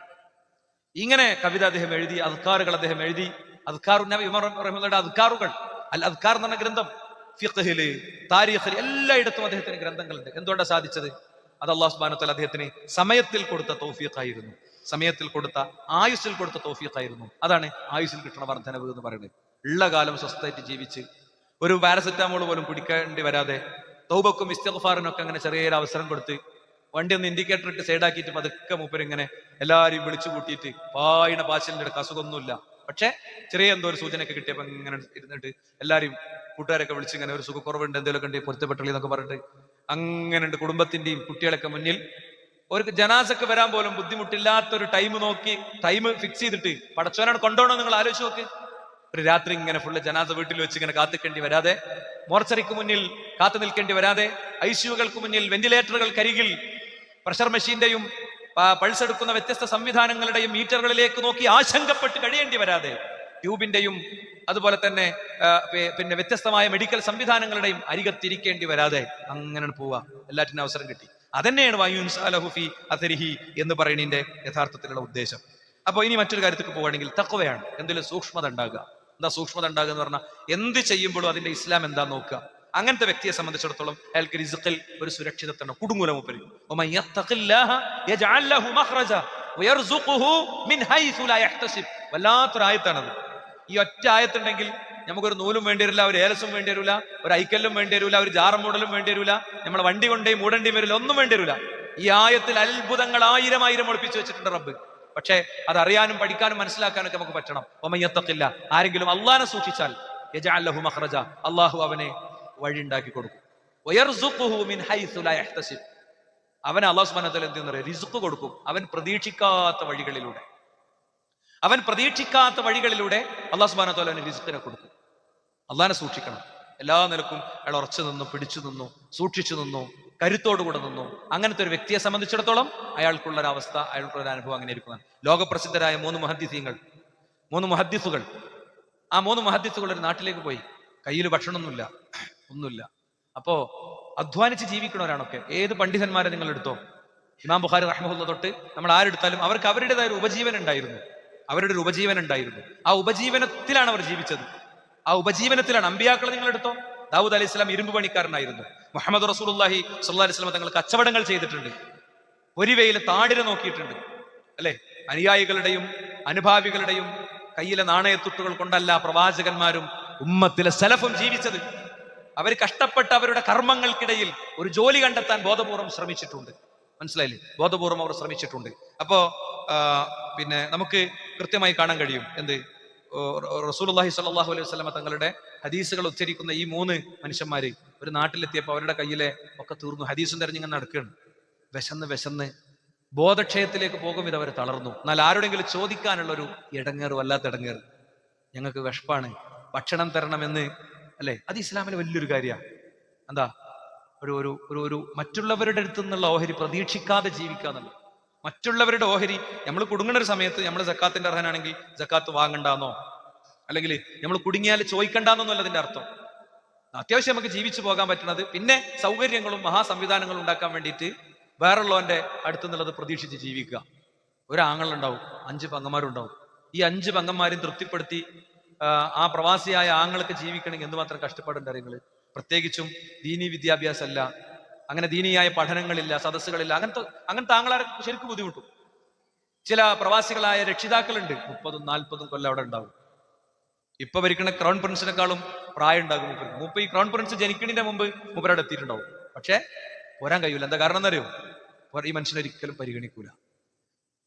ഇങ്ങനെ കവിത അദ്ദേഹം എഴുതി, അദ്കാറുകൾ അദ്ദേഹം എഴുതി. അദ്കാറുടെ അദ്കാറുകൾ, അൽ അദ്കാർ എന്ന് പറഞ്ഞ ഗ്രന്ഥം ഫിഖ്ഹില്, താരീഖില് എല്ലായിടത്തും അദ്ദേഹത്തിന് ഗ്രന്ഥങ്ങളുണ്ട്. എന്തുകൊണ്ടാണ് സാധിച്ചത്? അത് അല്ലാഹു സുബ്ഹാനഹു വ തആല അദ്ദേഹത്തിന് സമയത്തിൽ കൊടുത്ത തൗഫീഖായിരുന്നു. സമയത്തിൽ കൊടുത്ത, ആയുസ്സിൽ കൊടുത്ത തൗഫീഖായിരുന്നു. അതാണ് ആയുസ്സിൽ കിട്ടുന്ന വർധനവ് എന്ന് പറയുന്നത്. ഉള്ള കാലം സ്വസ്ഥമായിട്ട് ജീവിച്ച് ഒരു പാരസെറ്റാമോൾ പോലും കുടിക്കേണ്ടി വരാതെ തൗബക്കും ഇസ്തിഗ്ഫാറിനും ഒക്കെ അങ്ങനെ ചെറിയൊരു അവസരം കൊടുത്ത് വണ്ടി ഒന്ന് ഇൻഡിക്കേറ്റർ ഇട്ട് സൈഡാക്കിയിട്ട് പതുക്കെ മൂപ്പരിങ്ങനെ എല്ലാവരെയും വിളിച്ചു കൂട്ടിയിട്ട് പായണ പാച്ചിലിന്റെ അടുക്ക് അസുഖമൊന്നുമില്ല. പക്ഷെ ചെറിയ എന്തോ ഒരു സൂചനയൊക്കെ കിട്ടിയപ്പോൾ ഇങ്ങനെ ഇരുന്നിട്ട് എല്ലാവരും കൂട്ടുകാരൊക്കെ വിളിച്ച് ഇങ്ങനെ ഒരു സുഖക്കുറവുണ്ട്, എന്തെങ്കിലുമൊക്കെ ഉണ്ടെങ്കിൽ പൊരുത്തപ്പെട്ടളി എന്നൊക്കെ പറഞ്ഞിട്ട് അങ്ങനെ ഉണ്ട്. കുടുംബത്തിന്റെയും കുട്ടികളൊക്കെ മുന്നിൽ ഒരു ജനാസക്ക് വരാൻ പോലും ബുദ്ധിമുട്ടില്ലാത്തൊരു ടൈം നോക്കി, ടൈം ഫിക്സ് ചെയ്തിട്ട് പടച്ചോനാണ് കൊണ്ടുപോകണം. നിങ്ങൾ ആലോചിച്ച് നോക്ക്. ഒരു രാത്രി ഇങ്ങനെ ഫുള്ള് ജനാസ വീട്ടിൽ വെച്ച് ഇങ്ങനെ കാത്തിക്കേണ്ടി വരാതെ, മോർച്ചറിക്ക് മുന്നിൽ കാത്തു നിൽക്കേണ്ടി വരാതെ, ഐസിയുകൾക്ക് മുന്നിൽ, വെന്റിലേറ്ററുകൾക്കരികിൽ, പ്രഷർ മെഷീന്റെയും പൾസ് എടുക്കുന്ന വ്യത്യസ്ത സംവിധാനങ്ങളുടെയും മീറ്ററുകളിലേക്ക് നോക്കി ആശങ്കപ്പെട്ട് കഴിയേണ്ടി വരാതെ, ട്യൂബിന്റെയും അതുപോലെ തന്നെ പിന്നെ വ്യത്യസ്തമായ മെഡിക്കൽ സംവിധാനങ്ങളുടെയും അരികത്തിരിക്കേണ്ടി വരാതെ അങ്ങനെ പോവാ. എല്ലാറ്റിനും അവസരം കിട്ടി. അതന്നെയാണ് വയുൻസാലഹുഫി അഥരിഹി എന്ന് പറയുന്നതിന്റെ യഥാർത്ഥത്തിലുള്ള ഉദ്ദേശം. അപ്പൊ ഇനി മറ്റൊരു കാര്യത്തേക്ക് പോവുകയാണെങ്കിൽ തഖ്വയാണ്. എന്തെങ്കിലും സൂക്ഷ്മത ഉണ്ടാകുക. എന്താ സൂക്ഷ്മത ഉണ്ടാകുക എന്ന് പറഞ്ഞാൽ എന്ത് ചെയ്യുമ്പോഴും അതിന്റെ ഇസ്ലാം എന്താ നോക്കുക. അങ്ങനത്തെ വ്യക്തിയെ സംബന്ധിച്ചിടത്തോളം അയാൾക്ക് റിസ്ഖിൽ ഒരു സുരക്ഷിതത്വം, കുടുങ്ങൂല മൂപ്പര്. വല്ലാത്തൊരായത്താണത്. ഈ ഒറ്റ ആയത്തുണ്ടെങ്കിൽ നമുക്കൊരു നൂലും വേണ്ടി വരില്ല, ഒരു ഏലസും വേണ്ടി വരില്ല, ഒരു ഐക്കല്ലും വേണ്ടി വരില്ല, ഒരു ജാറ മൂടലും വേണ്ടി വരില്ല, നമ്മളെ വണ്ടി കൊണ്ടേ മൂടേണ്ടിയും വരില്ല, ഒന്നും വേണ്ടി വരില്ല. ഈ ആയത്തിൽ അത്ഭുതങ്ങൾ 1000 ഒളിപ്പിച്ചു വെച്ചിട്ടുണ്ട് റബ്ബ്. പക്ഷെ അതറിയാനും പഠിക്കാനും മനസ്സിലാക്കാനൊക്കെ നമുക്ക് പറ്റണം. ഒമയ്യത്തഖില്ല, ആരെങ്കിലും അള്ളാഹനെ സൂക്ഷിച്ചാൽ യജഅൽ ലഹു മഖ്റജ, അള്ളാഹു അവനെ വഴി ഉണ്ടാക്കി കൊടുക്കും. വയർസുഖുഹു മിൻ ഹൈസു ലാ യഹ്തസിബ്, അവൻ അല്ലാഹു സുബ്ഹാനഹു വ തആല എന്തെന്ന് പറയുക, റിസ്ക് കൊടുക്കും. അവൻ പ്രതീക്ഷിക്കാത്ത വഴികളിലൂടെ അല്ലാഹു സുബ്ഹാനഹു വ തആല അവന് റിസ്കിനെ കൊടുക്കും. അള്ളാഹനെ സൂക്ഷിക്കണം. എല്ലാ നിലക്കും അയാൾ ഉറച്ചു നിന്നു, പിടിച്ചു നിന്നു, സൂക്ഷിച്ചു നിന്നു, കരുത്തോടുകൂടെ നിന്നു. അങ്ങനത്തെ ഒരു വ്യക്തിയെ സംബന്ധിച്ചിടത്തോളം അയാൾക്കുള്ളൊരവസ്ഥ, അയാൾക്കുള്ളൊരു അനുഭവം അങ്ങനെ ഇരിക്കുന്നതാണ്. ലോകപ്രസിദ്ധരായ 3 മുഹദ്ദിസുകൾ, ആ 3 മുഹദ്ദിസുകൾ ഒരു നാട്ടിലേക്ക് പോയി. കയ്യിൽ ഭക്ഷണമൊന്നുമില്ല, ഒന്നുമില്ല. അപ്പോ അധ്വാനിച്ച് ജീവിക്കണവരാണൊക്കെ. ഏത് പണ്ഡിതന്മാരെ നിങ്ങൾ എടുത്തോ, ഇമാം ബുഖാരി റഹ്മഹുല്ലാഹ് തൊട്ട് നമ്മൾ ആരെടുത്താലും അവർക്ക് അവരുടേതായ ഒരു ഉപജീവനം ഉണ്ടായിരുന്നു. ആ ഉപജീവനത്തിലാണ് അവർ ജീവിച്ചത്. ആ ഉപജീവനത്തിലാണ്. അമ്പിയാക്കളെ നിങ്ങൾ എടുത്തോ, ദാവൂദ് അലൈഹി സ്വലാം ഇരുമ്പ് പണിക്കാരനായിരുന്നു. മുഹമ്മദ് റസൂലുള്ളാഹി സ്വല്ലല്ലാഹി അലൈഹി വസല്ലം തങ്ങൾ കച്ചവടങ്ങൾ ചെയ്തിട്ടുണ്ട്. പൊരിവെയിൽ താടിനെ നോക്കിയിട്ടുണ്ട് അല്ലെ? അനുയായികളുടെയും അനുഭാവികളുടെയും കയ്യിലെ നാണയത്തുട്ടുകൾ കൊണ്ടല്ല പ്രവാചകന്മാരും ഉമ്മത്തിലെ സലഫും ജീവിച്ചത്. അവർ കഷ്ടപ്പെട്ട് അവരുടെ കർമ്മങ്ങൾക്കിടയിൽ ഒരു ജോലി കണ്ടെത്താൻ ബോധപൂർവം ശ്രമിച്ചിട്ടുണ്ട്. മനസ്സിലായില്ലേ? ബോധപൂർവം അവർ ശ്രമിച്ചിട്ടുണ്ട്. അപ്പോ പിന്നെ നമുക്ക് കൃത്യമായി കാണാൻ കഴിയും എന്ത്, റസൂലുള്ളാഹി സ്വല്ലല്ലാഹു അലൈഹി വസല്ലം തങ്ങളുടെ ഹദീസുകൾ ഉച്ചരിക്കുന്ന ഈ 3 മനുഷ്യന്മാര് ഒരു നാട്ടിലെത്തിയപ്പോൾ അവരുടെ കയ്യിലെ ഒക്കെ തീർന്നു. ഹദീസും തെരഞ്ഞിങ്ങനെ നടക്കുകയാണ്. വിശന്ന് ബോധക്ഷയത്തിലേക്ക് പോകും ഇതവർ തളർന്നു. എന്നാൽ ആരോടെങ്കിലും ചോദിക്കാനുള്ളൊരു ഇടങ്ങേറ്, വല്ലാത്ത ഇടങ്ങേറ്, ഞങ്ങൾക്ക് വിശപ്പാണ്, ഭക്ഷണം തരണമെന്ന് അല്ലെ? അത് ഇസ്ലാമിലെ വലിയൊരു കാര്യമാണ്. എന്താ, ഒരു മറ്റുള്ളവരുടെ അടുത്ത് നിന്നുള്ള ഓഹരി പ്രതീക്ഷിക്കാതെ ജീവിക്കുക എന്നുള്ളത്. മറ്റുള്ളവരുടെ ഓഹരി നമ്മൾ കുടുങ്ങുന്ന ഒരു സമയത്ത് നമ്മൾ സക്കാത്തിന്റെ അർഹനാണെങ്കിൽ സക്കാത്ത് വാങ്ങണ്ടെന്നോ അല്ലെങ്കിൽ നമ്മൾ കുടുങ്ങിയാൽ ചോദിക്കണ്ടെന്നൊന്നുമല്ല അതിന്റെ അർത്ഥം. അത്യാവശ്യം നമുക്ക് ജീവിച്ചു പോകാൻ പറ്റുന്നത്, പിന്നെ സൗകര്യങ്ങളും മഹാസംവിധാനങ്ങളും ഉണ്ടാക്കാൻ വേണ്ടിയിട്ട് വേറുള്ളവന്റെ അടുത്തുനിന്നുള്ളത് പ്രതീക്ഷിച്ച് ജീവിക്കുക. ഒരാങ്ങളുണ്ടാവും, 5 പെങ്ങന്മാരുണ്ടാവും. ഈ 5 പെങ്ങന്മാരും തൃപ്തിപ്പെടുത്തി ആ പ്രവാസിയായ ആങ്ങൾക്ക് ജീവിക്കണമെങ്കിൽ എന്തുമാത്രം കഷ്ടപ്പാടുണ്ട് അറിയുന്നത്. പ്രത്യേകിച്ചും ദീനീ വിദ്യാഭ്യാസമല്ല, അങ്ങനെ ദീനീയായ പഠനങ്ങളില്ല, സദസ്സുകളില്ല, അങ്ങനത്തെ ആങ്ങളാരെ ശരിക്കും ബുദ്ധിമുട്ടും. ചില പ്രവാസികളായ രക്ഷിതാക്കളുണ്ട്, 30-40 കൊല്ലം അവിടെ ഉണ്ടാവും. ഇപ്പൊ ഭരിക്കുന്ന ക്രൗൺ പ്രിൻസിനെക്കാളും പ്രായം ഉണ്ടാകും മൂപ്പ. ഈ ക്രൗൺ പ്രിൻസ് ജനിക്കണിന്റെ മുമ്പ് മൂപ്പരവിടെ എത്തിയിട്ടുണ്ടാവും. പക്ഷെ പോരാൻ കഴിയൂല. എന്താ കാരണം എന്നറിയോ? ഈ മനുഷ്യനൊരിക്കലും പരിഗണിക്കൂല.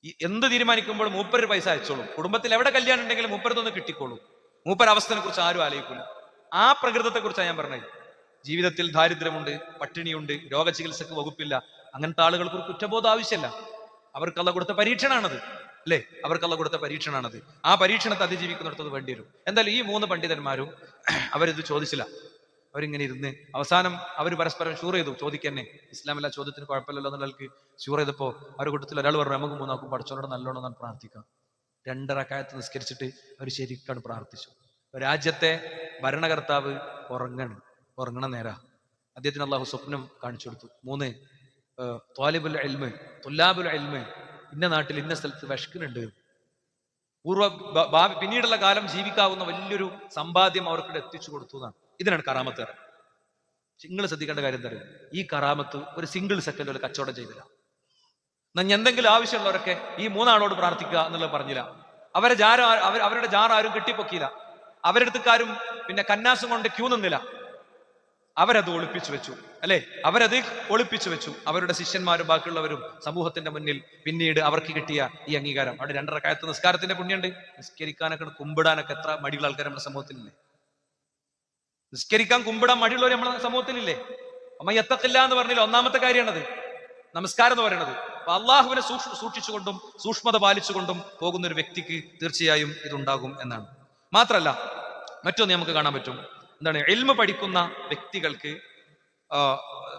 ഈ എന്ത് തീരുമാനിക്കുമ്പോൾ മൂപ്പര് പൈസ അയച്ചോളും. കുടുംബത്തിൽ എവിടെ കല്യാണം ഉണ്ടെങ്കിലും മൂപ്പരതൊന്ന് കിട്ടിക്കോളും. മൂപ്പര അവസ്ഥനെ കുറിച്ച് ആരും ആലോചിക്കൂല. ആ പ്രകൃതത്തെ കുറിച്ചാണ് ഞാൻ പറഞ്ഞത്. ജീവിതത്തിൽ ദാരിദ്ര്യമുണ്ട്, പട്ടിണിയുണ്ട്, രോഗചികിത്സക്ക് വകുപ്പില്ല. അങ്ങനത്തെ ആളുകൾക്ക് ഒരു കുറ്റബോധം ആവശ്യമില്ല. അവർക്ക് അള്ള കൊടുത്ത പരീക്ഷണാണത്, അല്ലേ? അവർക്ക് അള്ള കൊടുത്ത പരീക്ഷണാണത്. ആ പരീക്ഷണത്തെ അതിജീവിക്കുന്നിടത്തത് വേണ്ടി വരും. എന്തായാലും ഈ 3 പണ്ഡിതന്മാരും അവരിത് ചോദിച്ചില്ല. അവരിങ്ങനെ ഇരുന്ന് അവസാനം അവർ പരസ്പരം ഷൂർ ചെയ്തു, ചോദിക്കന്നെ, ഇസ്ലാമില്ല ചോദ്യത്തിന് കുഴപ്പമില്ലല്ലോ എന്നുള്ളവർക്ക് ഷൂർ ചെയ്തപ്പോ അവരുടെ കൂട്ടത്തിൽ ഒരാൾ പറഞ്ഞു, നമുക്ക് 3 പഠിച്ചോണ്ട് നല്ലോണം ഞാൻ പ്രാർത്ഥിക്കാം. 2 റക്അത്ത് നിസ്കരിച്ചിട്ട് അവർ ശരിക്കാണ് പ്രാർത്ഥിച്ചു. രാജ്യത്തെ ഭരണകർത്താവ് ഉറങ്ങണ നേരാ. അദ്ദേഹത്തിന് അള്ളാഹു സ്വപ്നം കാണിച്ചു കൊടുത്തു. 3 ത്വാലിബുൽ ഇൽമ്, തുല്ലാബുൽ ഇൽമ് ഇന്ന നാട്ടിൽ ഇന്ന സ്ഥലത്ത് വിശക്കുന്നുണ്ട്. പിന്നീടുള്ള കാലം ജീവിക്കാവുന്ന വലിയൊരു സമ്പാദ്യം അവർക്ക് എത്തിച്ചു കൊടുത്തു എന്നാണ്. ഇതിനാണ് കറാമത്ത് പറയുന്നത്. നിങ്ങൾ ശ്രദ്ധിക്കേണ്ട കാര്യം എന്താ പറയുക? ഈ കറാമത്ത് ഒരു സിംഗിൾ സെക്കൻഡ് ഒരു കച്ചവടം ചെയ്തില്ല. എന്തെങ്കിലും ആവശ്യമുള്ളവരൊക്കെ ഈ 3 ആളോട് പ്രാർത്ഥിക്കുക എന്നുള്ളത് പറഞ്ഞില്ല. അവരുടെ ജാർ ആരും കെട്ടിപ്പൊക്കിയില്ല. അവരുടെ അടുത്തേക്കാരും പിന്നെ കന്നാസും കൊണ്ട് ക്യൂ നിന്നില്ല. അവരത് ഒളിപ്പിച്ചു വെച്ചു, അല്ലെ? അവരത് ഒളിപ്പിച്ചു വെച്ചു. അവരുടെ ശിഷ്യന്മാരും ബാക്കിയുള്ളവരും സമൂഹത്തിന്റെ മുന്നിൽ പിന്നീട് അവർക്ക് കിട്ടിയ ഈ അംഗീകാരം. അവിടെ 2 റക്അത്ത് നിസ്കാരത്തിന്റെ പുണ്യുണ്ട്. നിസ്കരിക്കാനൊക്കെ കുമ്പിടാനൊക്കെ എത്ര മടിയുള്ള ആൾക്കാർ നമ്മുടെ സമൂഹത്തിലില്ലേ? നിസ്കരിക്കാൻ കുമ്പിടാൻ മടിയുള്ളവർ നമ്മുടെ സമൂഹത്തിലില്ലേ? അമ്മ യത്തഖില്ല എന്ന് പറഞ്ഞില്ല, ഒന്നാമത്തെ കാര്യമാണത് നമസ്കാരം എന്ന് പറയുന്നത്. അപ്പൊ അള്ളാഹുവിനെ സൂക്ഷിച്ചുകൊണ്ടും സൂക്ഷ്മത പാലിച്ചുകൊണ്ടും പോകുന്ന ഒരു വ്യക്തിക്ക് തീർച്ചയായും ഇതുണ്ടാകും എന്നാണ്. മാത്രല്ല മറ്റൊന്ന് നമുക്ക് കാണാൻ പറ്റും. എന്താണ്? ഇൽമ പഠിക്കുന്ന വ്യക്തികൾക്ക്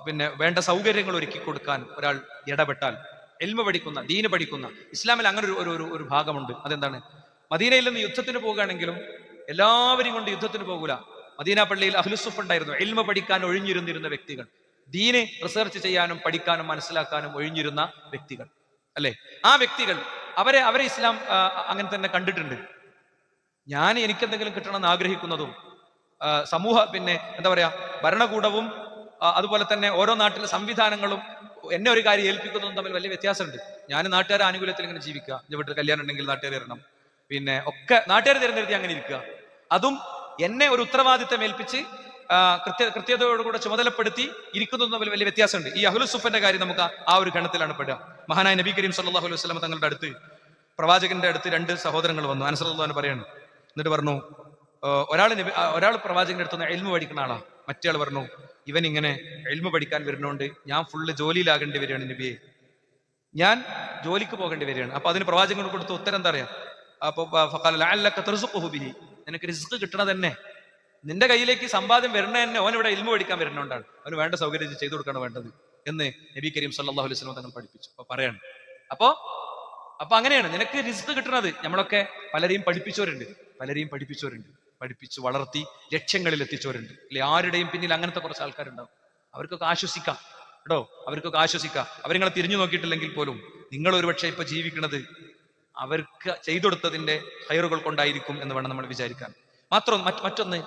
പിന്നെ വേണ്ട സൗകര്യങ്ങൾ ഒരുക്കി കൊടുക്കാൻ ഒരാൾ ഇടപെട്ടാൽ, ഇൽമ പഠിക്കുന്ന, ദീന് പഠിക്കുന്ന, ഇസ്ലാമിൽ അങ്ങനെ ഒരു ഭാഗമുണ്ട്. അതെന്താണ്? മദീനയിൽ നിന്ന് യുദ്ധത്തിന് പോകുകയാണെങ്കിലും എല്ലാവരും കൊണ്ട് യുദ്ധത്തിന് പോകൂല. മദീന പള്ളിയിൽ അഹ്ലുസുഫ് ഉണ്ടായിരുന്നു, ഇൽമ പഠിക്കാൻ ഒഴിഞ്ഞിരുന്നിരുന്ന വ്യക്തികൾ, ദീന് റിസർച്ച് ചെയ്യാനും പഠിക്കാനും മനസ്സിലാക്കാനും ഒഴിഞ്ഞിരുന്ന വ്യക്തികൾ, അല്ലെ? ആ വ്യക്തികൾ അവരെ ഇസ്ലാം അങ്ങനെ തന്നെ കണ്ടിട്ടുണ്ട്. ഞാൻ എനിക്കെന്തെങ്കിലും കിട്ടണമെന്ന് ആഗ്രഹിക്കുന്നതും സമൂഹ പിന്നെ എന്താ പറയാ ഭരണകൂടവും അതുപോലെ തന്നെ ഓരോ നാട്ടിലെ സംവിധാനങ്ങളും എന്നെ ഒരു കാര്യം ഏൽപ്പിക്കുന്നതും തമ്മിൽ വലിയ വ്യത്യാസമുണ്ട്. ഞാൻ നാട്ടുകാരെ ആനുകൂല്യത്തിൽ ഇങ്ങനെ ജീവിക്കുക, എന്റെ വീട്ടിൽ കല്യാണം ഉണ്ടെങ്കിൽ നാട്ടുകാർ തരണം, പിന്നെ ഒക്കെ നാട്ടുകാർ തിരഞ്ഞെടുത്തി അങ്ങനെ ഇരിക്കുക. അതും എന്നെ ഒരു ഉത്തരവാദിത്തം ഏൽപ്പിച്ച് കൃത്യതയോടുകൂടെ ചുമതലപ്പെടുത്തി ഇരിക്കുന്നതും തമ്മിൽ വലിയ വ്യത്യാസമുണ്ട്. ഈ അഹ്ലുസുഫന്റെ കാര്യം നമുക്ക് ആ ഒരു ഗണത്തിലാണ് പെടുക. മഹാനായ നബി കരീം സല്ലല്ലാഹു അലൈഹി വസല്ലം തങ്ങളുടെ അടുത്ത്, പ്രവാചകന്റെ അടുത്ത് 2 സഹോദരങ്ങൾ വന്നു. അനസ് റളിയല്ലാഹു അൻഹു പറയാണ്, എന്നിട്ട് പറഞ്ഞു, ഒരാൾ പ്രവാചകന്റെ അടുത്ത് ഇൽമു പഠിക്കുന്ന ആളാ. മറ്റേ ആൾ പറഞ്ഞു, ഇവൻ ഇങ്ങനെ ഇൽമു പഠിക്കാൻ വരുന്നോണ്ട് ഞാൻ ഫുള്ള് ജോലിയിലാകേണ്ടി വരികയാണ് നബിയെ, ഞാൻ ജോലിക്ക് പോകേണ്ടി വരികയാണ്. അപ്പൊ അതിന് പ്രവാചകൻ കൊടുത്ത ഉത്തരം എന്താ പറയാ? അപ്പൊ നിനക്ക് റിസ്ക് കിട്ടണത് തന്നെ, നിന്റെ കയ്യിലേക്ക് സമ്പാദ്യം വരണ തന്നെ ഓൻ ഇവിടെ ഇൽമു പഠിക്കാൻ വരുന്നോണ്ടാണ്, അവന് വേണ്ട സൗകര്യം ചെയ്തു കൊടുക്കണം വേണ്ടത് എന്ന് നബി കരീം സല്ലല്ലാഹു അലൈഹി വസല്ലം തങ്ങൾ പഠിപ്പിച്ചു. അപ്പൊ പറയാണ്, അപ്പൊ അങ്ങനെയാണ് നിനക്ക് റിസ്ക് കിട്ടുന്നത്. നമ്മളൊക്കെ പലരെയും പഠിപ്പിച്ചവരുണ്ട്, പഠിപ്പിച്ചു വളർത്തി ലക്ഷ്യങ്ങളിൽ എത്തിച്ചവരുണ്ട്, അല്ലെ? ആരുടെയും പിന്നിൽ അങ്ങനത്തെ കുറച്ച് ആൾക്കാരുണ്ടാവും. അവർക്കൊക്കെ ആശ്വസിക്കാം കേട്ടോ, അവർക്കൊക്കെ ആശ്വസിക്കാം. അവരിങ്ങളെ തിരിഞ്ഞു നോക്കിയിട്ടില്ലെങ്കിൽ പോലും നിങ്ങൾ ഒരുപക്ഷെ ഇപ്പൊ ജീവിക്കുന്നത് അവർക്ക് ചെയ്തെടുത്തതിന്റെ ഹൈറുകൾ കൊണ്ടായിരിക്കും എന്ന് വേണം നമ്മൾ വിചാരിക്കാൻ. മറ്റൊന്ന്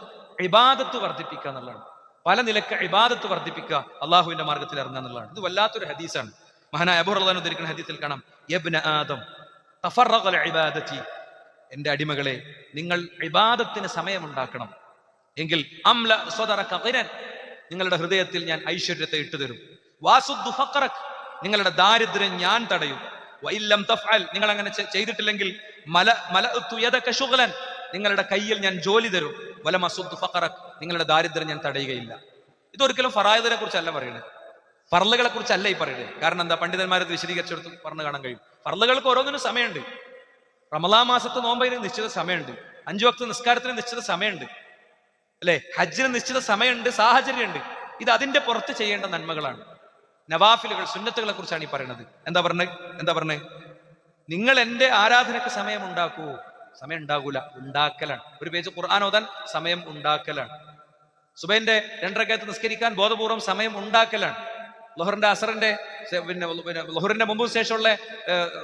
ഇബാദത്ത് വർദ്ധിപ്പിക്കുക എന്നുള്ളതാണ്. പല നിലക്ക് ഇബാദത്ത് വർദ്ധിപ്പിക്കുക, അള്ളാഹുവിന്റെ മാർഗത്തിൽ ഇറങ്ങുക എന്നുള്ളതാണ്. ഇത് വല്ലാത്തൊരു ഹദീസാണ്. മഹാനായ അബൂ ഹുറൈറ ഉദ്ധരിക്കുന്ന ഹദീസിൽ കാണാം, യബ്ന ആദം തഫറഖ ലിഇബാദതി, എന്റെ അടിമകളെ നിങ്ങൾ ഇബാദത്തിന് സമയമുണ്ടാക്കണം എങ്കിൽ അംല സ്വദറക ഖിരൻ, നിങ്ങളുടെ ഹൃദയത്തിൽ ഞാൻ ഐശ്വര്യത്തെ ഇട്ടുതരും. വാസുദ്ദു ഫഖറക, നിങ്ങളുടെ ദാരിദ്ര്യം ഞാൻ തടയും. വഇല്ലം തഫ്അൽ, നിങ്ങൾ അങ്ങനെ ചെയ്തിട്ടില്ലെങ്കിൽ മലഅതു യദക ശുഗ്ലൻ, നിങ്ങളുടെ കയ്യിൽ ഞാൻ ജോലി തരും. വലം അസുദ്ദു ഫഖറക, നിങ്ങളുടെ ദാരിദ്ര്യം ഞാൻ തടയുകയില്ല. ഇതൊരിക്കലും ഫറായിദിനെ കുറിച്ചല്ല പറയുന്നത്, ഫർളുകളെ കുറിച്ചല്ല ഈ പറയുന്നത്. കാരണം എന്താ? പണ്ഡിതന്മാരത് വിശദീകരിച്ചെടുത്ത് പറഞ്ഞു കാണാൻ കഴിയും. ഫർളുകൾക്ക് ഓരോന്നിനും സമയമുണ്ട്. റമളാൻ മാസത്തെ നോമ്പിന് നിശ്ചിത സമയമുണ്ട്, 5 വക്ത് നിസ്കാരത്തിന് നിശ്ചിത സമയമുണ്ട്, അല്ലെ? ഹജ്ജിന് നിശ്ചിത സമയമുണ്ട്, സാഹചര്യമുണ്ട്. ഇത് അതിന്റെ പുറത്ത് ചെയ്യേണ്ട നന്മകളാണ്. നവാഫിലുകൾ, സുന്നത്തുകളെ കുറിച്ചാണ് ഈ പറയുന്നത്. എന്താ പറഞ്ഞത്? നിങ്ങൾ എന്റെ ആരാധനക്ക് സമയം ഉണ്ടാക്കൂ. സമയം ഉണ്ടാകൂല, ഉണ്ടാക്കലാണ്. ഒരു പേജ് ഖുർആൻ ഓതാൻ സമയം ഉണ്ടാക്കലാണ്. സുബൈന്റെ 2 റക്അത്ത് നിസ്കരിക്കാൻ ബോധപൂർവം സമയം ഉണ്ടാക്കലാണ്. ളുഹറിന്റെ അസറിന്റെ പിന്നെ ളുഹറിന്റെ മുമ്പ് ശേഷമുള്ള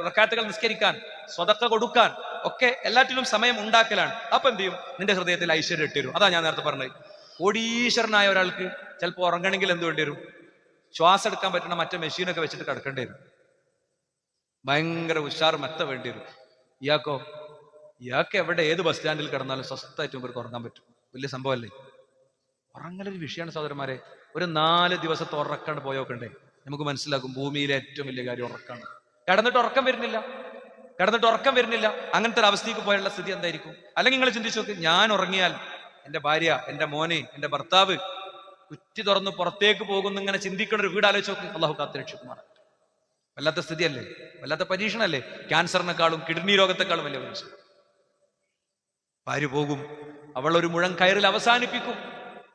റക്അത്തുകൾ നിസ്കരിക്കാൻ, സ്വതക്ക കൊടുക്കാൻ ഒക്കെ എല്ലാറ്റിലും സമയം ഉണ്ടാക്കലാണ്. അപ്പൊ എന്ത് ചെയ്യും? നിന്റെ ഹൃദയത്തിൽ ഐശ്വര്യം ഇട്ടുതരും. അതാ ഞാൻ നേരത്തെ പറഞ്ഞത്. കോടീശ്വരനായ ഒരാൾക്ക് ചിലപ്പോൾ ഉറങ്ങണമെങ്കിൽ എന്ത് വേണ്ടി വരും? ശ്വാസം എടുക്കാൻ പറ്റുന്ന മറ്റേ മെഷീനൊക്കെ വെച്ചിട്ട് കിടക്കേണ്ടി വരും. ഭയങ്കര ഉഷാർ മെത്ത വേണ്ടി വരും. ഇയാൾക്ക് എവിടെ ഏത് ബസ് സ്റ്റാൻഡിൽ കിടന്നാലും സ്വസ്ഥമായിട്ട് ഇവർക്ക് ഉറങ്ങാൻ പറ്റും. വലിയ സംഭവമല്ലേ? ഉറങ്ങലൊരു വിഷയമാണ് സഹോദരന്മാരെ. ഒരു 4 ദിവസത്തെ ഉറക്കാണ്ട് പോയോക്കണ്ടേ നമുക്ക് മനസ്സിലാക്കും ഭൂമിയിലെ ഏറ്റവും വലിയ കാര്യം ഉറക്കാണ്. കിടന്നിട്ട് ഉറക്കം വരുന്നില്ല. അങ്ങനത്തെ ഒരു അവസ്ഥയ്ക്ക് പോയുള്ള സ്ഥിതി എന്തായിരിക്കും? അല്ലെങ്കിൽ നിങ്ങൾ ചിന്തിച്ചു നോക്ക്, ഞാൻ ഉറങ്ങിയാൽ എന്റെ ഭാര്യ, എന്റെ മോന്, എന്റെ ഭർത്താവ് കുറ്റി തുറന്ന് പുറത്തേക്ക് പോകുന്നു ഇങ്ങനെ ചിന്തിക്കുന്ന ഒരു വീട് ആലോചിച്ച് നോക്ക്. അള്ളാഹു കാത്തുരക്ഷിക്കുമാർ. വല്ലാത്ത സ്ഥിതിയല്ലേ? വല്ലാത്ത പരീക്ഷണല്ലേ? ക്യാൻസറിനെക്കാളും കിഡ്നി രോഗത്തെക്കാളും വലിയ പരീക്ഷണം. ഭാര്യ പോകും, അവൾ ഒരു മുഴം കയറിൽ അവസാനിപ്പിക്കും.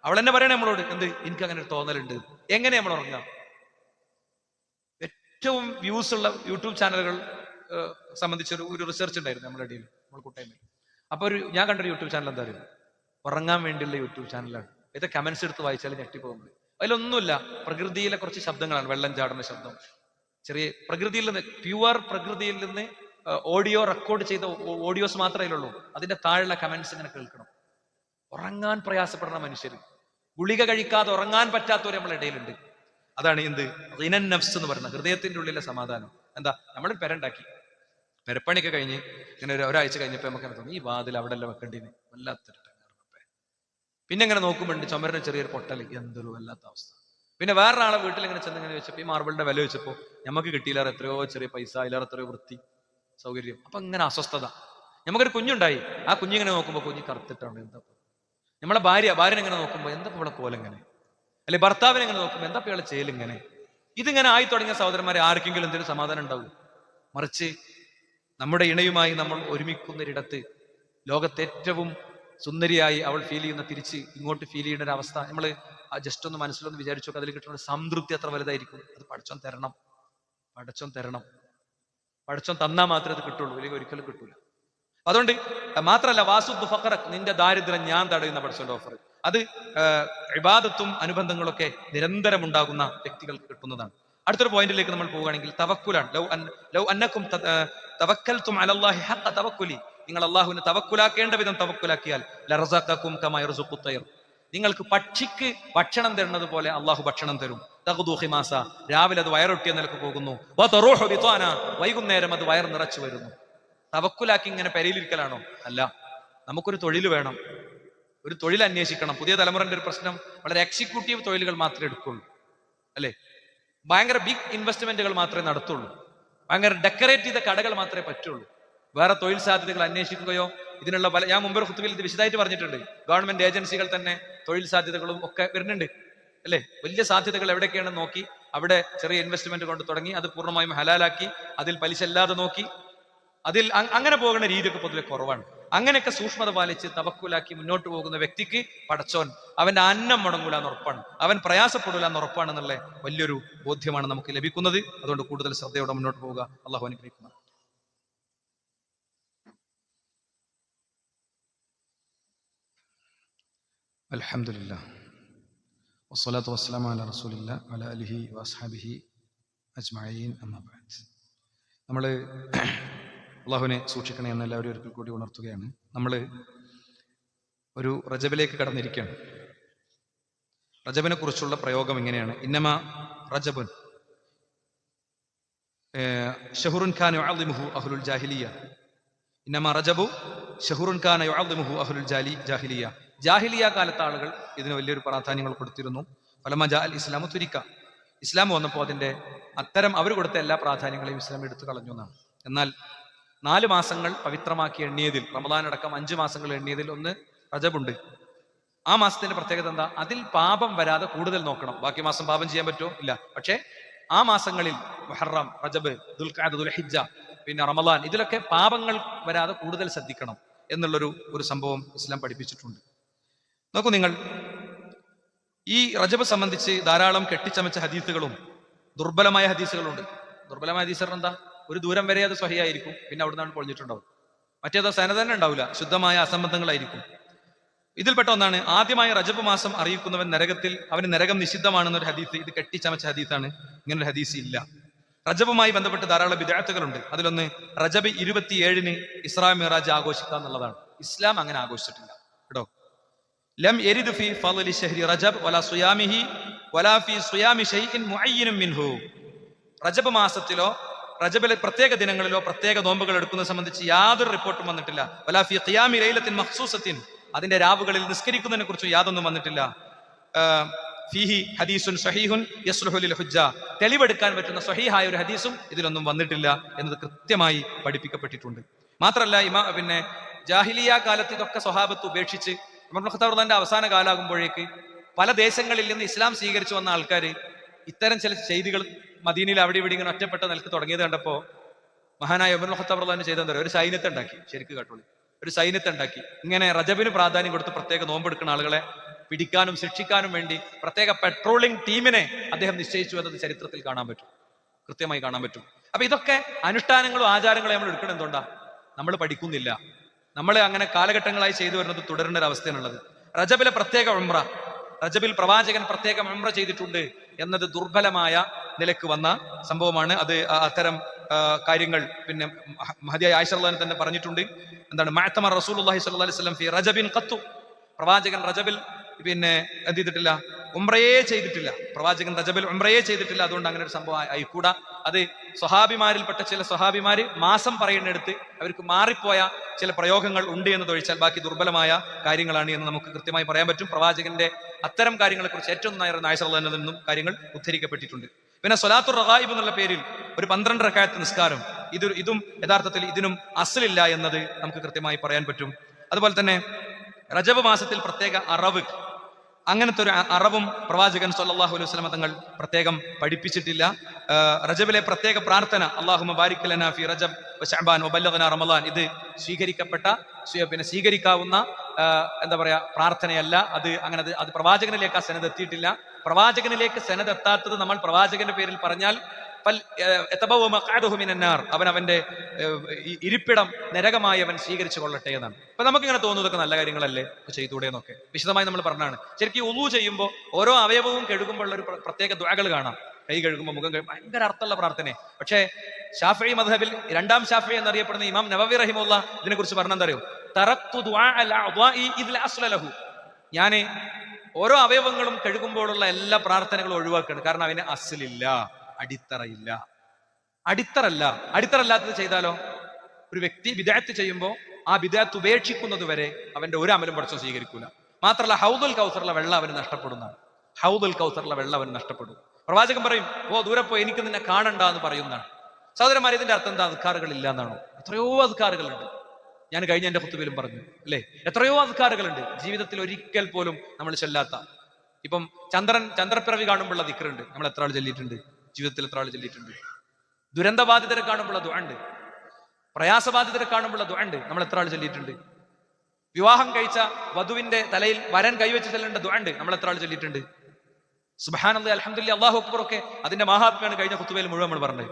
അവൾ എന്നെ പറയണേ നമ്മളോട്, എന്ത് എനിക്ക് അങ്ങനെ ഒരു തോന്നലുണ്ട്. എങ്ങനെ നമ്മൾ ഉറങ്ങാം? ഏറ്റവും വ്യൂസ് ഉള്ള യൂട്യൂബ് ചാനലുകൾ സംബന്ധിച്ചൊരു റിസർച്ച് ഉണ്ടായിരുന്നു നമ്മുടെ ഇടയിൽ, നമ്മൾ കൂട്ടായ്മയിൽ. അപ്പൊ ഞാൻ കണ്ടൊരു യൂട്യൂബ് ചാനൽ എന്താ അറിയുന്നത്? ഉറങ്ങാൻ വേണ്ടിയുള്ള യൂട്യൂബ് ചാനലാണ്. ഇത് കമന്റ്സ് എടുത്ത് വായിച്ചാൽ ഞെട്ടിപ്പോകുന്നത്. അതിലൊന്നുമില്ല, പ്രകൃതിയിലെ കുറച്ച് ശബ്ദങ്ങളാണ്. വെള്ളം ചാടുന്ന ശബ്ദം, ചെറിയ പ്രകൃതിയിൽ നിന്ന്, പ്യുവർ പ്രകൃതിയിൽ നിന്ന് ഓഡിയോ റെക്കോർഡ് ചെയ്ത ഓഡിയോസ് മാത്രമേ ഉള്ളൂ. അതിന്റെ താഴെയുള്ള കമന്റ്സ് ഇങ്ങനെ കേൾക്കണം. ഉറങ്ങാൻ പ്രയാസപ്പെടുന്ന മനുഷ്യർ, ഗുളിക കഴിക്കാതെ ഉറങ്ങാൻ പറ്റാത്തവർ നമ്മുടെ ഇടയിലുണ്ട്. അതാണ് എന്ത് റിനൻ നഫ്സ് എന്ന് പറയുന്നത്, ഹൃദയത്തിന്റെ ഉള്ളിലെ സമാധാനം. എന്താ? നമ്മൾ പെരണ്ടാക്കി, പെരപ്പണിയൊക്കെ കഴിഞ്ഞ് ഇങ്ങനെ ഒരാഴ്ച കഴിഞ്ഞപ്പോൾ നമുക്ക് തോന്നി ഈ വാതിൽ അവിടെ അല്ല വെക്കേണ്ടിന്, വല്ലാത്തൊരു. പിന്നെ ഇങ്ങനെ നോക്കുമ്പോണ്ട് ചുമരിന് ചെറിയൊരു പൊട്ടൽ, എന്തൊരു വല്ലാത്ത അവസ്ഥ. പിന്നെ വേറൊരാളെ വീട്ടിൽ ഇങ്ങനെ ചെന്ന് ഇങ്ങനെ വെച്ചപ്പോൾ ഈ മാർബിളിന്റെ വില വെച്ചപ്പോൾ നമുക്ക് കിട്ടിയില്ലാറ് എത്രയോ ചെറിയ പൈസ, അതിലേറെ എത്രയോ വൃത്തി സൗകര്യം. അപ്പൊ ഇങ്ങനെ അസ്വസ്ഥത. നമുക്കൊരു കുഞ്ഞുണ്ടായി, ആ കുഞ്ഞിങ്ങനെ നോക്കുമ്പോൾ കുഞ്ഞ് കറുത്തിട്ടാണ്. എന്താ നമ്മളെ ഭാര്യനെങ്ങനെ നോക്കുമ്പോൾ എന്താ ഇവിടെ കോലെങ്ങനെ, അല്ലെ ഭർത്താവിനെ എങ്ങനെ നോക്കുമ്പോൾ എന്താ ഇയാളെ ചേലിങ്ങനെ. ഇതിങ്ങനെ ആയി തുടങ്ങിയ സഹോദരന്മാരെ ആർക്കെങ്കിലും എന്തെങ്കിലും സമാധാനം ഉണ്ടാവും? മറിച്ച് നമ്മുടെ ഇണയുമായി നമ്മൾ ഒരുമിക്കുന്നൊരിടത്ത് ലോകത്തെ ഏറ്റവും സുന്ദരിയായി അവൾ ഫീൽ ചെയ്യുന്ന തിരിച്ച് ഇങ്ങോട്ട് ഫീൽ ചെയ്യുന്ന ഒരു അവസ്ഥ നമ്മൾ ജസ്റ്റ് ഒന്ന് മനസ്സിലൊന്ന് വിചാരിച്ചു. അതിൽ കിട്ടുന്ന സംതൃപ്തി അത്ര വലുതായിരിക്കും. അത് പടച്ചോൻ തരണം. പടച്ചോൻ തന്നാൽ മാത്രമേ അത് കിട്ടുള്ളൂ, അല്ലെങ്കിൽ ഒരിക്കലും കിട്ടൂല. അതുകൊണ്ട് മാത്രമല്ല, വാസുദ് ഫഖറക്, നിന്റെ ദാരിദ്ര്യം ഞാൻ തടയുന്ന പടച്ചോന്റെ ഓഫർ. അത് ഇബാദത്തും അനുബന്ധങ്ങളൊക്കെ നിരന്തരം ഉണ്ടാകുന്ന വ്യക്തികൾക്ക് കിട്ടുന്നതാണ്. അടുത്തൊരു പോയിന്റിലേക്ക് നമ്മൾ പോവുകയാണെങ്കിൽ തവക്കുലാണ്. ലൗ അന്നക്കും തവക്കൽതും അലല്ലാഹി ഹഖ തവക്കുലി, നിങ്ങൾ അള്ളാഹുവിനെ തവക്കുലാക്കേണ്ട വിധം തവക്കുലാക്കിയാൽ ലറസഖക്കും കമാ യർസുഖുത് തയ്ർ, നിങ്ങൾക്ക് പക്ഷിക്ക് ഭക്ഷണം തരുന്നത് പോലെ അള്ളാഹു ഭക്ഷണം തരും. തഖ്ദു ഖിമാസ, രാവിലെ അത് വയറൊട്ടിയ നിലക്ക് പോകുന്നു. വതറൂഹു ബിതാന, വൈകുന്നേരം അത് വയർ നിറച്ചു വരുന്നു. തവക്കുലാക്കി ഇങ്ങനെ പെരയിലിരിക്കലാണോ? അല്ല. നമുക്കൊരു തൊഴിൽ വേണം, ഒരു തൊഴിൽ അന്വേഷിക്കണം. പുതിയ തലമുറന്റെ ഒരു പ്രശ്നം, വളരെ എക്സിക്യൂട്ടീവ് തൊഴിലുകൾ മാത്രമേ എടുക്കുള്ളൂ, അല്ലെ? ഭയങ്കര ബിഗ് ഇൻവെസ്റ്റ്മെന്റുകൾ മാത്രമേ നടത്തുള്ളൂ, ഭയങ്കര ഡെക്കറേറ്റ് ചെയ്ത കടകൾ മാത്രമേ പറ്റുള്ളൂ. വേറെ തൊഴിൽ സാധ്യതകൾ അന്വേഷിക്കുകയോ ഇതിനുള്ള ഞാൻ മുമ്പ് ഖുത്ബയിൽ ഇത് വിശദമായിട്ട് പറഞ്ഞിട്ടുണ്ട്. ഗവൺമെന്റ് ഏജൻസികൾ തന്നെ തൊഴിൽ സാധ്യതകളും ഒക്കെ വരുന്നുണ്ട്, അല്ലെ? വലിയ സാധ്യതകൾ എവിടെയൊക്കെയാണെന്ന് നോക്കി അവിടെ ചെറിയ ഇൻവെസ്റ്റ്മെന്റ് കൊണ്ട് തുടങ്ങി അത് പൂർണ്ണമായും ഹലാലാക്കി അതിൽ പലിശ ഇല്ലാതെ നോക്കി അതിൽ അങ്ങനെ പോകുന്ന രീതിയൊക്കെ പൊതുവെ കുറവാണ്. അങ്ങനെയൊക്കെ സൂക്ഷ്മത പാലിച്ച് തവക്കുലാക്കി മുന്നോട്ട് പോകുന്ന വ്യക്തിക്ക് പടച്ചോൻ അവന്റെ അന്നം മുടങ്ങൂല എന്ന് ഉറപ്പാണ്, അവൻ പ്രയാസപ്പെടൂല എന്ന് ഉറപ്പാണെന്നുള്ള വലിയൊരു ബോധ്യമാണ് നമുക്ക് ലഭിക്കുന്നത്. അതുകൊണ്ട് കൂടുതൽ ശ്രദ്ധയോടെ മുന്നോട്ട് പോവുക. അള്ളാഹു അനുഗ്രഹിക്കുന്നു. അൽഹംദുലില്ലാഹ് വസ്സലാത്തു വസ്സലാമു അലാ റസൂലില്ലാഹി വഅലാ ആലിഹി വഅസ്ഹാബിഹി അജ്മഈൻ. അമ്മാ ബഅദ്. നമ്മൾ അള്ളാഹുവിനെ സൂക്ഷിക്കണേ എന്ന് എല്ലാവരും ഒരിക്കൽ കൂടി ഉണർത്തുകയാണ്. നമ്മൾ ഒരു റജബിലേക്ക് കടന്നിരിക്കുകയാണ്. റജബിനെ കുറിച്ചുള്ള പ്രയോഗം ഇങ്ങനെയാണ്: ഇന്നമ റജബുൻ ഷഹ്റുൻ കാന യുഅദ്ദിമുഹു അഹ്ലുൽ ജാഹിലിയ്യ. ഇന്നമ റജബു ഷഹ്റുൻ കാന യുഅദ്ദിമുഹു അഹ്ലുൽ ജാഹിലിയ്യ. ജാഹിലിയ കാലത്തെ ആളുകൾ ഇതിന് വലിയൊരു പ്രാധാന്യങ്ങൾ കൊടുത്തിരുന്നു. ഫലമ ജാ അൽ ഇസ്ലാമു തുരിക്ക, ഇസ്ലാം വന്നപ്പോൾ അതിന്റെ അത്തരം അവർ കൊടുത്ത എല്ലാ പ്രാധാന്യങ്ങളെയും ഇസ്ലാം എടുത്തു കളഞ്ഞു എന്നാണ്. എന്നാൽ 4 മാസങ്ങൾ പവിത്രമാക്കി എണ്ണിയതിൽ, റമദാൻ അടക്കം 5 മാസങ്ങൾ എണ്ണിയതിൽ ഒന്ന് റജബുണ്ട്. ആ മാസത്തിന്റെ പ്രത്യേകത എന്താ? അതിൽ പാപം വരാതെ കൂടുതൽ നോക്കണം. ബാക്കി മാസം പാപം ചെയ്യാൻ പറ്റുമോ? ഇല്ല. പക്ഷേ ആ മാസങ്ങളിൽ മുഹറം, റജബ്, ദുൽഖഅദ, ദുൽഹിജ്ജ, പിന്നെ റമദാൻ, ഇതിലൊക്കെ പാപങ്ങൾ വരാതെ കൂടുതൽ ശ്രദ്ധിക്കണം എന്നുള്ളൊരു സംഭവം ഇസ്ലാം പഠിപ്പിച്ചിട്ടുണ്ട്. നോക്കൂ നിങ്ങൾ, ഈ റജബ് സംബന്ധിച്ച് ധാരാളം കെട്ടിച്ചമച്ച ഹദീസുകളും ദുർബലമായ ഹദീസുകളുണ്ട്. ദുർബലമായ ഹദീസ് എന്താ? ഒരു ദൂരം വരെ അത് സ്വഹിയായിരിക്കും, പിന്നെ അവിടെ നിന്നാണ് പൊളിഞ്ഞിട്ടുണ്ടാവും. മറ്റേതോ സനദ് തന്നെ ഉണ്ടാവില്ല, ശുദ്ധമായ അസംബന്ധങ്ങളായിരിക്കും. ഇതിൽപ്പെട്ട ഒന്നാണ് ആദ്യമായി റജബ് മാസം അറിയിക്കുന്നവൻ നരകത്തിൽ അവന് നരകം നിഷിദ്ധമാണെന്നൊരു ഹദീസ്. ഇത് കെട്ടിച്ചമച്ച ഹദീസാണ്, ഇങ്ങനൊരു ഹദീസ് ഇല്ല. റജബുമായി ബന്ധപ്പെട്ട് ധാരാളം ബിദ്അത്തുകളുണ്ട്. അതിലൊന്ന് റജബ് 27 ഇസ്രാ മിറാജ് ആഘോഷിക്കുക എന്നുള്ളതാണ്. ഇസ്ലാം അങ്ങനെ ആഘോഷിച്ചിട്ടില്ല കേട്ടോ. ലം യരിദ് ഫീ ഫളലി ശഹ്രി റജബ് വലാ സിയാമിഹി വലാ ഫീ സിയാമി ശൈഇൻ മുഅയ്യിനും മിൻഹു. റജബ് മാസത്തിലോ റജബിലെ പ്രത്യേക ദിനങ്ങളിലോ പ്രത്യേക നോമ്പുകൾ എടുക്കുന്നത് സംബന്ധിച്ച് യാതൊരു റിപ്പോർട്ടും വന്നിട്ടില്ല. വലാ ഫീ ഖിയാമി ലൈലത്തിൻ മഖ്സൂസത്തിൻ, അതിന്റെ രാവുകളിൽ നിസ്കരിക്കുന്നതിനെ കുറിച്ച് യാതൊന്നും വന്നിട്ടില്ല. ഫീഹി ഹദീസുൻ സ്വഹീഹുൻ യസ്ലുഹു ലിൽ ഹുജ്ജ, തെളിവെടുക്കാൻ പറ്റുന്ന സ്വഹീഹായ ഒരു ഹദീസും ഇതിലൊന്നും വന്നിട്ടില്ല എന്നത് കൃത്യമായി പഠിപ്പിക്കപ്പെട്ടിട്ടുണ്ട്. മാത്രമല്ല പിന്നെ ജാഹിലിയ കാലത്ത് ഇതൊക്കെ സ്വഹാബത്ത് ഉപേക്ഷിച്ച് ഉമർ ഇബ്നു ഖത്താബ് റളിയല്ലാഹു അവസാന കാലാകുമ്പോഴേക്ക് പല ദേശങ്ങളിൽ നിന്ന് ഇസ്ലാം സ്വീകരിച്ചു വന്ന ആൾക്കാർ ഇത്തരം ചില ചെയ്തികൾ മദീനയിൽ അവിടെ ഇവിടെ ഇങ്ങനെ ഒറ്റപ്പെട്ട നിലക്ക് തുടങ്ങിയത് കണ്ടപ്പോൾ മഹാനായ ഉമർ ഇബ്നു ഖത്താബ് റളിയല്ലാഹു ചെയ്തെന്താ, ഒരു സൈന്യത്തെ ഉണ്ടാക്കി. ശരിക്കും കേട്ടോളി, ഒരു സൈന്യത്തെ ഉണ്ടാക്കി. ഇങ്ങനെ റജബിന് പ്രാധാന്യം കൊടുത്ത് പ്രത്യേക നോമ്പെടുക്കുന്ന ആളുകളെ പിടിക്കാനും ശിക്ഷിക്കാനും വേണ്ടി പ്രത്യേക പെട്രോളിംഗ് ടീമിനെ അദ്ദേഹം നിശ്ചയിച്ചു എന്നത് ചരിത്രത്തിൽ കാണാൻ പറ്റും, കൃത്യമായി കാണാൻ പറ്റും. അപ്പൊ ഇതൊക്കെ അനുഷ്ഠാനങ്ങളും ആചാരങ്ങളും നമ്മൾ എടുക്കണം. എന്തുകൊണ്ടാ? നമ്മൾ പഠിക്കുന്നില്ല. നമ്മൾ അങ്ങനെ കാലഘട്ടങ്ങളായി ചെയ്തു വരുന്നത് തുടരേണ്ട ഒരു അവസ്ഥയാണുള്ളത്. റജബിലെ പ്രത്യേക ഉംറ, റജബിൽ പ്രവാചകൻ പ്രത്യേക ഉംറ ചെയ്തിട്ടുണ്ട് എന്നത് ദുർബലമായ നിലക്ക് വന്ന സംഭവമാണ്. അത് അത്തരം കാര്യങ്ങൾ പിന്നെ മഹദിയായ ആയിഷ റളിയല്ലാഹു അൻഹ തന്നെ പറഞ്ഞിട്ടുണ്ട്. എന്താണ്? മഅ്തമർ റസൂലുള്ളാഹി സ്വല്ലല്ലാഹു അലൈഹി വസല്ലം ഫി റജബിൻ ഖത്തു, പ്രവാചകൻ റജബിൽ പിന്നെ എന്ത് ചെയ്തിട്ടില്ല? ഉംറയെ ചെയ്തിട്ടില്ല. പ്രവാചകൻ റജബിൽ ഉംറയെ ചെയ്തിട്ടില്ല. അതുകൊണ്ട് അങ്ങനെ ഒരു സംഭവം ആയിക്കൂടാ. അത് സ്വഹാബിമാരിൽപ്പെട്ട ചില സ്വഹാബിമാര് മാസം പറയുന്നിടത്ത് അവർക്ക് മാറിപ്പോയ ചില പ്രയോഗങ്ങൾ ഉണ്ട് എന്നതൊഴിച്ചാൽ ബാക്കി ദുർബലമായ കാര്യങ്ങളാണ് എന്ന് നമുക്ക് കൃത്യമായി പറയാൻ പറ്റും. പ്രവാചകന്റെ അത്തരം കാര്യങ്ങളെക്കുറിച്ച് ഏറ്റവും നന്നായി ആയിഷ റളിയല്ലാഹു അൻഹയിൽ നിന്നും കാര്യങ്ങൾ ഉദ്ധരിക്കപ്പെട്ടിട്ടുണ്ട്. പിന്നെ സ്വലാത്തുർ റഗായിബ് എന്നുള്ള പേരിൽ ഒരു 12 റക്അത്ത് നിസ്കാരം, ഇതും യഥാർത്ഥത്തിൽ ഇതിനും അസ്ലില്ല എന്നത് നമുക്ക് കൃത്യമായി പറയാൻ പറ്റും. അതുപോലെ തന്നെ റജബ് മാസത്തിൽ പ്രത്യേക അറവ്, അങ്ങനത്തെ ഒരു അറവും പ്രവാചകൻ സ്വല്ലല്ലാഹു അലൈഹി വസല്ലം തങ്ങൾ പ്രത്യേകം പഠിപ്പിച്ചിട്ടില്ല. റജബിലെ പ്രത്യേക പ്രാർത്ഥന അല്ലാഹുമ്മ ബാരിക് ലനാ ഫി റജബ് വശഅബാൻ വബല്ലഗ്നാ റമളാൻ, ഇത് സ്വീകരിക്കാവുന്ന എന്താ പറയാ പ്രാർത്ഥനയല്ല. അത് പ്രവാചകനിലേക്ക് ആ സനദ് എത്തിയിട്ടില്ല. പ്രവാചകനിലേക്ക് സനദ് എത്താത്തത് നമ്മൾ പ്രവാചകന്റെ പേരിൽ പറഞ്ഞാൽ അവൻ അവന്റെ ഇരിപ്പിടം നരകമായി അവൻ സ്വീകരിച്ചു കൊള്ളട്ടെ എന്നാണ്. അപ്പൊ നമുക്കിങ്ങനെ തോന്നുന്നതൊക്കെ നല്ല കാര്യങ്ങളല്ലേ, ചെയ്തൂടെ എന്നൊക്കെ വിശദമായി നമ്മൾ പറഞ്ഞാണ്. ശരിക്കും ഉളൂ ചെയ്യുമ്പോൾ ഓരോ അവയവവും കഴുകുമ്പോൾ ഉള്ള ഒരു പ്രത്യേക ദുആകൾ കാണാം. കൈ കഴുകുമ്പോൾ, മുഖം കഴുകുമ്പോൾ ഭയങ്കര അർത്ഥമുള്ള പ്രാർത്ഥന. പക്ഷേ ശാഫിഈ മദ്ഹബിൽ 2ാം ശാഫിഈ എന്നറിയപ്പെടുന്ന ഇമാം നവവി റഹിമഹുല്ലാഹ് ഇതിനെ കുറിച്ച് പറഞ്ഞെന്തറിയോ? തറക്തു ദുആ അൽ അഅ്ദാഇ ഇദ് ലാ അസ്ല ലഹു, ഞാൻ ഓരോ അവയവങ്ങളും കഴുകുമ്പോഴുള്ള എല്ലാ പ്രാർത്ഥനകളും ഒഴിവാക്കുകയാണ്. കാരണം അതിന് അസ്ലില്ല, അടിത്തറയില്ല. അടിത്തറല്ലാത്തത് ചെയ്താലോ? ഒരു വ്യക്തി ബിദ്അത്ത് ചെയ്യുമ്പോൾ ആ ബിദ്അത്ത് ഉപേക്ഷിക്കുന്നത് വരെ അവന്റെ ഒരു അമലും പടച്ചോൻ സ്വീകരിക്കൂല. മാത്രമല്ല ഹൗദുൽ കൗസറിലെ വെള്ളം അവന് നഷ്ടപ്പെടുന്നതാണ്. ഹൗദുൽ കൗസറിലെ വെള്ളം അവന് നഷ്ടപ്പെടും. പ്രവാചകൻ പറയും, ദൂരെ പോയി, എനിക്ക് നിന്നെ കാണണ്ട എന്ന് പറയുന്നതാണ്. സഹോദരന്മാരെ, ഇതിന്റെ അർത്ഥം എന്താ? അദ്കാറുകൾ ഇല്ല എന്നാണോ? എത്രയോ അദ്കാറുകളുണ്ട്. ഞാൻ കഴിഞ്ഞ എന്റെ ഖുതുബയിലും പറഞ്ഞു അല്ലേ, എത്രയോ അദ്കാറുകളുണ്ട് ജീവിതത്തിൽ ഒരിക്കൽ പോലും നമ്മൾ ചൊല്ലാത്ത. ഇപ്പം ചന്ദ്രപ്പിറവി കാണുമ്പോഴുള്ള ദിക്റുണ്ട്, നമ്മൾ എത്ര ആൾ ചൊല്ലിയിട്ടുണ്ട്? ജീവിതത്തിൽ എത്ര ആൾ ചൊല്ലിയിട്ടുണ്ട്? ദുരന്തബാധിതരെ കാണുമ്പോഴുള്ള ദുആ ഉണ്ട്, പ്രയാസബാധിതരെ കാണുമ്പോഴുള്ള ദുആ ഉണ്ട്, നമ്മൾ എത്ര ആൾ ചൊല്ലിയിട്ടുണ്ട്? വിവാഹം കഴിച്ച വധുവിന്റെ തലയിൽ വരൻ കൈവച്ച് ചെല്ലേണ്ട ദുആ ഉണ്ട്, നമ്മൾ എത്ര ആൾ ചൊല്ലിയിട്ടുണ്ട്? സുബ്ഹാനല്ലാഹ്, അൽഹംദുലില്ലാഹ്, അല്ലാഹു അക്ബർ ഒക്കെ അതിന്റെ മഹാത്മ്യമാണ് കഴിഞ്ഞ ഖുതുബയിൽ മുഴുവൻ നമ്മൾ പറഞ്ഞത്.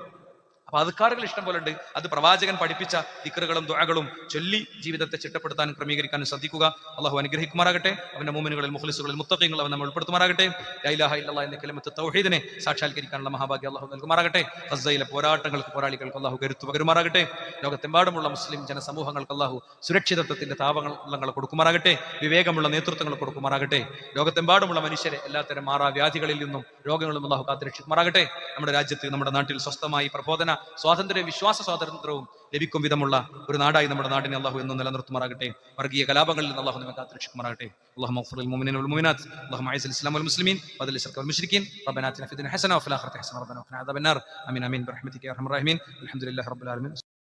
അപ്പൊ അദ്കാറുകൾ ഇഷ്ടം പോലെ ഉണ്ട്. അത് പ്രവാചകൻ പഠിപ്പിച്ച ദിക്റുകളും ദുആകളും ചൊല്ലി ജീവിതത്തെ ചിട്ടപ്പെടുത്താനും ക്രമീകരിക്കാനും ശ്രദ്ധിക്കുക. അള്ളാഹു അനുഗ്രഹിക്കുമാറാകട്ടെ. അവന്റെ മുഅ്മിനുകളിൽ മുഖ്ലിസുകളിൽ മുത്തഖീങ്ങളിൽ അവൻ നമ്മൾ ഉൾപ്പെടുത്തുമാറാകട്ടെ. ലാ ഇലാഹ ഇല്ലല്ലാഹ് എന്ന കലിമത്ത് തൗഹീദിനെ സാക്ഷാത്കരിക്കാനുള്ള മഹാഭാഗ്യം അള്ളാഹു നൽകുമാറാകട്ടെ. ഗസ്സയിലെ പോരാളികൾക്ക് അള്ളാഹു കരുത്തു പകരുമാറാകട്ടെ. ലോകത്തെമ്പാടുമുള്ള മുസ്ലിം ജനസമൂഹങ്ങൾക്ക് അള്ളാഹു സുരക്ഷിതത്വത്തിന്റെ താപങ്ങൾ കൊടുക്കുമാറാകട്ടെ. വിവേകമുള്ള നേതൃത്വങ്ങൾ കൊടുക്കുമാറാകട്ടെ. ലോകത്തെമ്പാടുമുള്ള മനുഷ്യരെ എല്ലാത്തരം മാറാവ്യാധികളിൽ നിന്നും രോഗങ്ങളും അള്ളാഹു കാത്തുരക്ഷിക്കുമാറാകട്ടെ. നമ്മുടെ രാജ്യത്ത്, നമ്മുടെ നാട്ടിൽ സ്വസ്ഥമായി പ്രബോധന സ്വാതന്ത്ര്യവും വിശ്വാസ സ്വാതന്ത്ര്യവും ലഭിക്കും വിധമുള്ള ഒരു നാടായി നമ്മുടെ നാടിനെ അള്ളാഹു എന്നും നിലനിർത്തുമാറാകട്ടെ. വർഗീയ കലാപങ്ങളിൽ നിന്ന് അള്ളാഹു നമ്മെ കാത്തുരക്ഷിക്കുമാറാകട്ടെ. അല്ലാഹുമ്മ ഗ്ഫിർ ലിൽ മുഅ്മിനീന വൽ മുഅ്മിനാത്ത്, അല്ലാഹുമ്മ അഇസ്ൽ ഇസ്ലാം വൽ മുസ്ലിമീൻ വദിൽ ശിർക വൽ മുശ്രിക്കീൻ, റബ്ബനാ ആതിനാ ഫിദ് ദുനിയ ഹസന വഫിൽ ആഖിറതി ഹസന വഖിനാ അദാബന്നാർ. ആമീൻ ആമീൻ ബിറഹ്മതിക യാ അർഹമർ റഹീമീൻ. അൽഹംദുലില്ലാഹി റബ്ബിൽ ആലമീൻ.